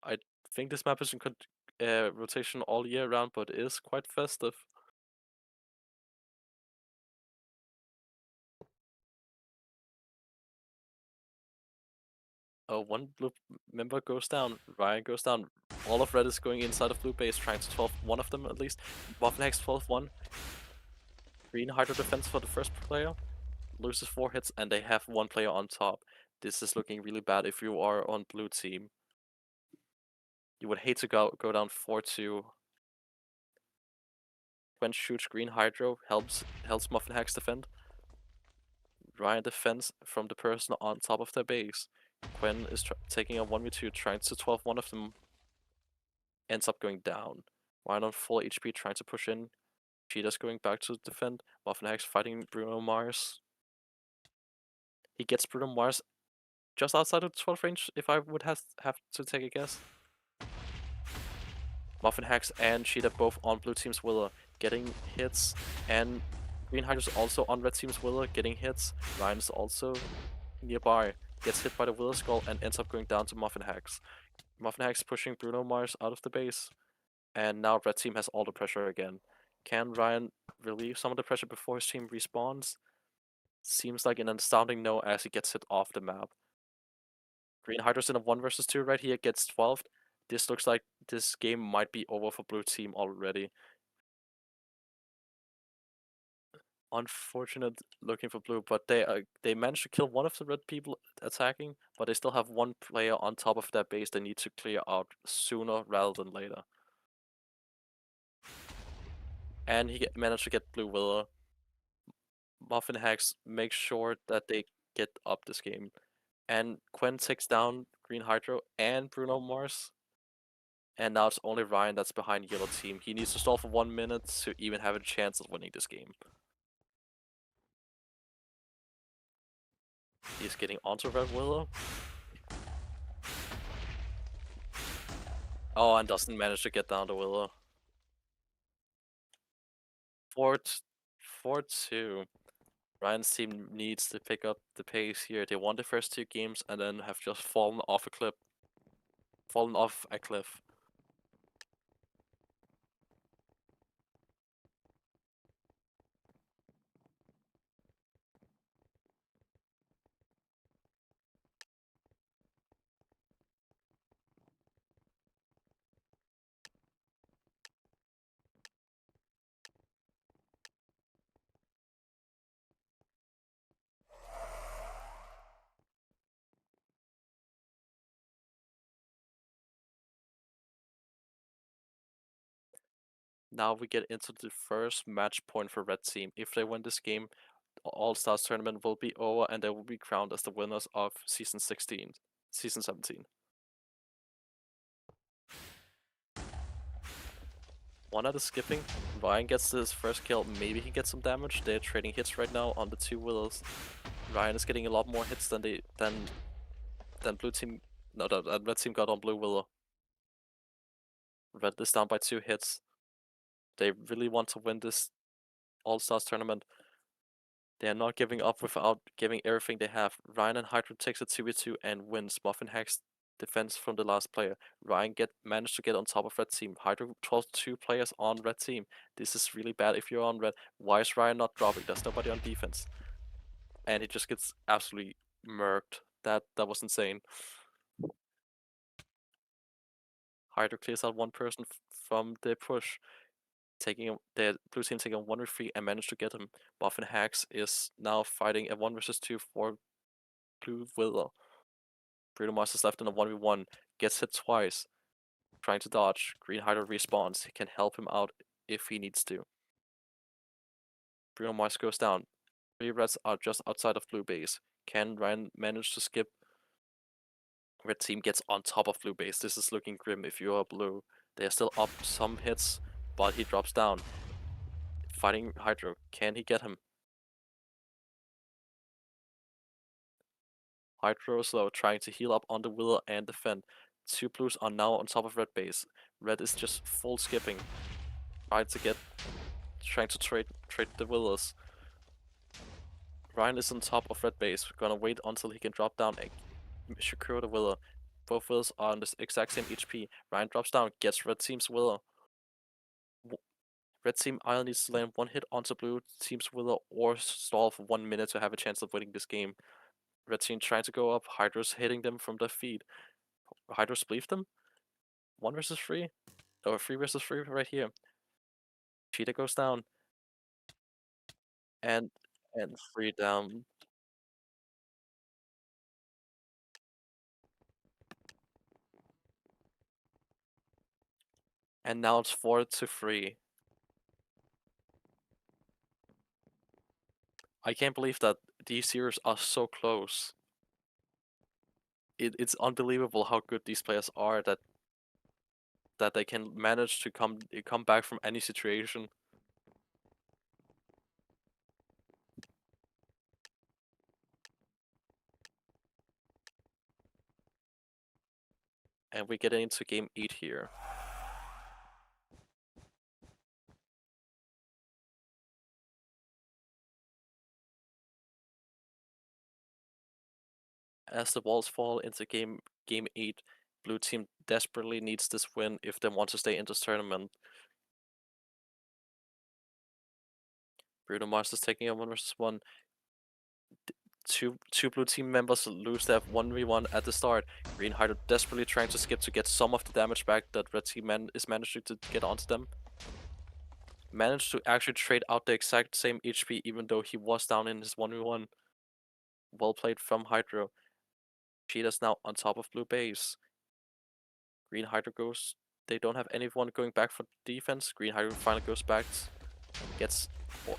I think this map is in rotation all year round, but is quite festive. Oh, one blue member goes down. Ryan goes down. All of red is going inside of blue base, trying to 12 one of them at least. Waffenhex 12-1. Green Hydro defense for the first player. Loses 4 hits, and they have 1 player on top. This is looking really bad if you are on blue team. You would hate to go down 4-2. When shoots Green Hydro, helps Muffin defend. Ryan defends from the person on top of their base. Gwen is taking a 1v2, trying to 12 one of them. Ends up going down. Ryan on full HP, trying to push in. Cheetah's going back to defend. Muffin fighting Bruno Mars. He gets Bruno Mars just outside of 12 range, if I would have to take a guess. Muffin and Cheetah both on blue team's Willa. getting hits, and Green Hydra's also on red team's Wither getting hits. Ryan is also nearby, gets hit by the Wither Skull and ends up going down to Muffin Hacks. Muffin Hacks pushing Bruno Mars out of the base, and now red team has all the pressure again. Can Ryan relieve some of the pressure before his team respawns? Seems like an astounding no as he gets hit off the map. Green Hydra's in a 1 versus 2 right here, gets 12'd. This looks like this game might be over for blue team already. Unfortunate looking for blue, but they managed to kill one of the red people attacking, but they still have one player on top of their base they need to clear out sooner rather than later. And he managed to get blue Wither. Muffin Hacks make sure that they get up this game. And Quen takes down Green Hydro and Bruno Mars. And now it's only Ryan that's behind yellow team. He needs to stall for 1 minute to even have a chance of winning this game. He's getting onto Red Willow. Oh, and doesn't manage to get down to Willow. 4-2. Ryan's team needs to pick up the pace here. They won the first 2 games and then have just fallen off a cliff. Now we get into the first match point for red team. If they win this game, All-Stars tournament will be over and they will be crowned as the winners of Season 17. One out of skipping. Ryan gets his first kill. Maybe he gets some damage. They're trading hits right now on the 2 Willows. Ryan is getting a lot more hits than blue team. No, red team got on blue Willow. Red is down by 2 hits. They really want to win this All-Stars tournament. They are not giving up without giving everything they have. Ryan and Hydra takes a 2v2 and wins. Muffin Hacks defense from the last player. Ryan managed to get on top of red team. Hydra 2 players on red team. This is really bad if you're on red. Why is Ryan not dropping? There's nobody on defense. And he just gets absolutely murked. That was insane. Hydra clears out one person from the push. The blue team taking a 1v3 and managed to get him. Muffin Hacks is now fighting a 1 versus 2 for blue Willow. Bruno Mars is left in a 1v1, gets hit twice, trying to dodge. Green Hydra respawns, he can help him out if he needs to. Bruno Mars goes down. 3 reds are just outside of blue base. Can Ryan manage to skip? Red team gets on top of blue base. This is looking grim if you are blue. They are still up some hits, but he drops down. Fighting Hydro, can he get him? Hydro is low, trying to heal up on the Willow and defend. 2 blues are now on top of red base. Red is just full skipping. Trying to trade the Willows. Ryan is on top of red base. We're gonna wait until he can drop down and secure the Willow. Both Willows are on the exact same HP. Ryan drops down, gets red team's Willow. Red team either needs to land 1 hit onto blue team's Willow or stall for 1 minute to have a chance of winning this game. Red team trying to go up. Hydra's hitting them from the feed. Hydra spleef them. 1 versus 3. Or 3 versus 3 right here. Cheetah goes down. And 3 down. And now it's 4-3. I can't believe that these series are so close. It's unbelievable how good these players are that they can manage to come back from any situation. And we get into game 8 here. as the walls fall into game 8, blue team desperately needs this win if they want to stay in this tournament. Bruno Mars is taking a 1v1. Two blue team members lose their 1v1 at the start. Green Hydro desperately trying to skip to get some of the damage back that red team is managing to get onto them. Managed to actually trade out the exact same HP even though he was down in his 1v1. Well played from Hydro. Cheetah's now on top of blue base. Green Hydro goes. They don't have anyone going back for defense. Green Hydro finally goes back.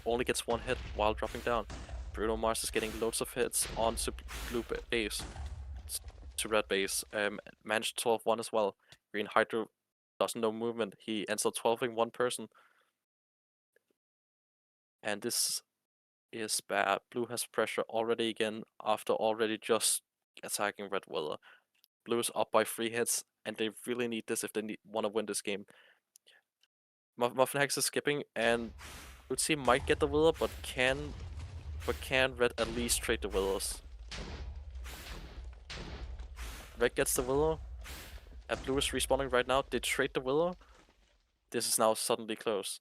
Only gets one hit while dropping down. Bruno Mars is getting loads of hits onto blue base. To red base. Managed 12-1 as well. Green Hydro doesn't know movement. He ends up 12ing one person. And this is bad. Blue has pressure already again after already just attacking red weather. Blue is up by 3 hits and they really need this if they want to win this game. Muffin Hex is skipping and blue team might get the Wither, but can red at least trade the Withers? Red gets the Wither and blue is respawning right now. They trade the Wither. This is now suddenly close.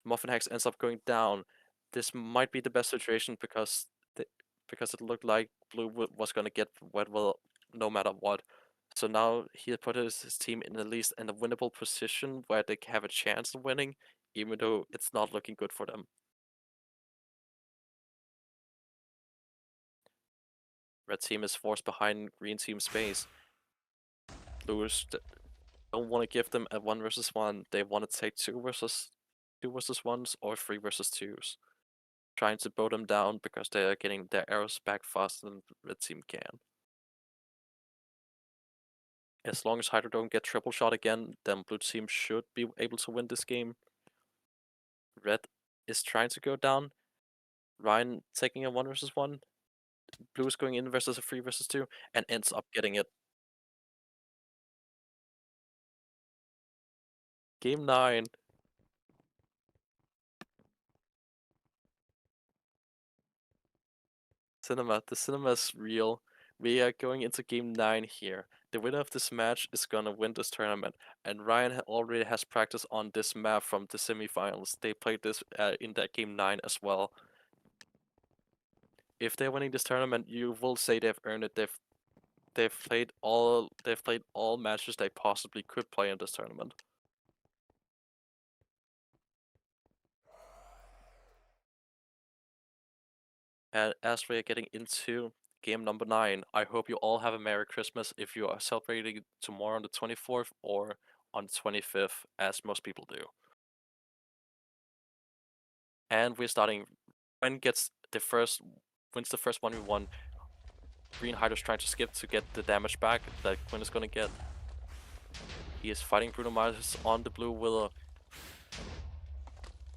Muffin Hex ends up going down. This might be the best situation because it looked like blue was gonna get wet well no matter what. So now he put his team in at least in a winnable position where they have a chance of winning, even though it's not looking good for them. Red team is forced behind green team space. Blues don't want to give them a 1 versus 1. They want to take 2 versus 1s or 3 versus 2s. Trying to bow them down because they are getting their arrows back faster than red team can. As long as Hydro don't get triple shot again, then blue team should be able to win this game. Red is trying to go down. Ryan taking a 1 versus 1. Blue is going in versus a 3 versus 2 and ends up getting it. Game 9. The cinema is real. We are going into game 9 here. The winner of this match is gonna win this tournament. And Ryan already has practice on this map from the semifinals. They played this in that game 9 as well. If they're winning this tournament, you will say they've earned it. They've played all matches they possibly could play in this tournament. And as we are getting into game number 9, I hope you all have a Merry Christmas if you are celebrating tomorrow on the 24th or on the 25th, as most people do. And we're starting. Gwen wins the first 1v1. Green Hydro's trying to skip to get the damage back that Quinn is gonna get. He is fighting Bruno Mars on the blue Willow.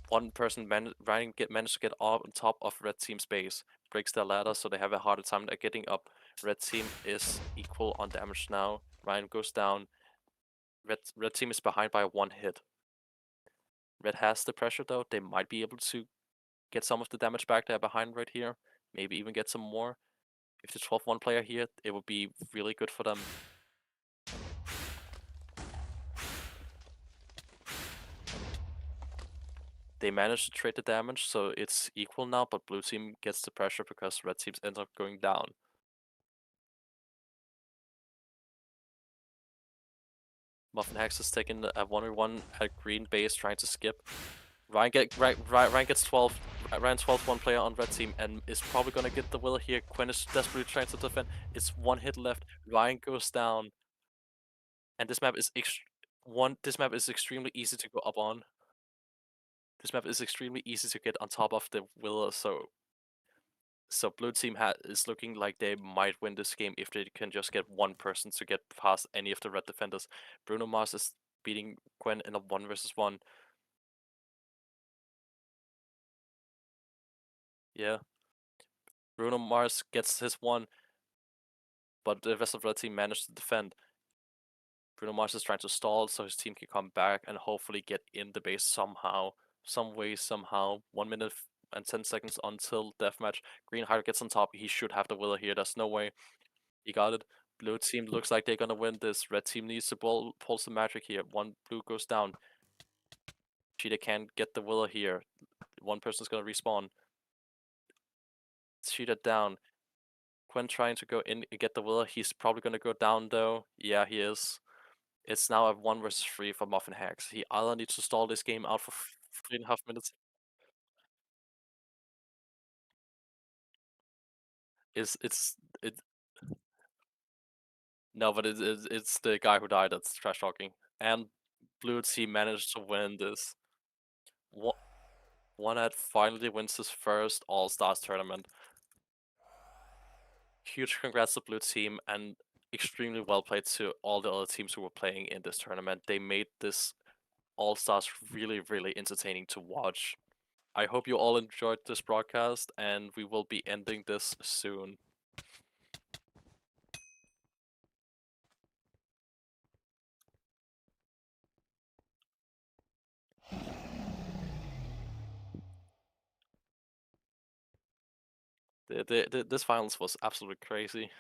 One person managed to get up on top of red team's base. Breaks their ladder so they have a harder time getting up. Red team is equal on damage now. Ryan goes down. Red team is behind by 1 hit. Red has the pressure though. They might be able to get some of the damage back. They're behind right here. Maybe even get some more. If the 12-1 player here, it would be really good for them. They managed to trade the damage, so it's equal now, but blue team gets the pressure because red teams end up going down. Muffin Hex is taking a 1v1 at green base, trying to skip. Ryan gets 12. Ryan's 12-1 player on red team and is probably gonna get the will here. Quinn is desperately trying to defend. It's 1 hit left. Ryan goes down, and this map is extremely easy to go up on. This map is extremely easy to get on top of the Willa, so blue team is looking like they might win this game if they can just get one person to get past any of the red defenders. Bruno Mars is beating Gwen in a 1 versus 1. Yeah. Bruno Mars gets his 1, but the rest of the red team managed to defend. Bruno Mars is trying to stall so his team can come back and hopefully get in the base somehow. Some way, somehow. 1 minute and 10 seconds until deathmatch. Green Hydra gets on top. He should have the Willa here. There's no way. He got it. Blue team looks like they're gonna win this. Red team needs to pull some magic here. One blue goes down. Cheetah can't get the Willa here. One person's gonna respawn. Cheetah down. Quen trying to go in and get the Willa. He's probably gonna go down though. Yeah, he is. It's now a 1 versus 3 for Muffin Hacks. He either needs to stall this game out for 3.5 minutes. It's it No, but it's the guy who died that's trash talking. And Blue team managed to win this. One at finally wins his first All Stars tournament. Huge congrats to Blue team and extremely well played to all the other teams who were playing in this tournament. They made this All Stars really, really entertaining to watch. I hope you all enjoyed this broadcast, and we will be ending this soon. This finals was absolutely crazy.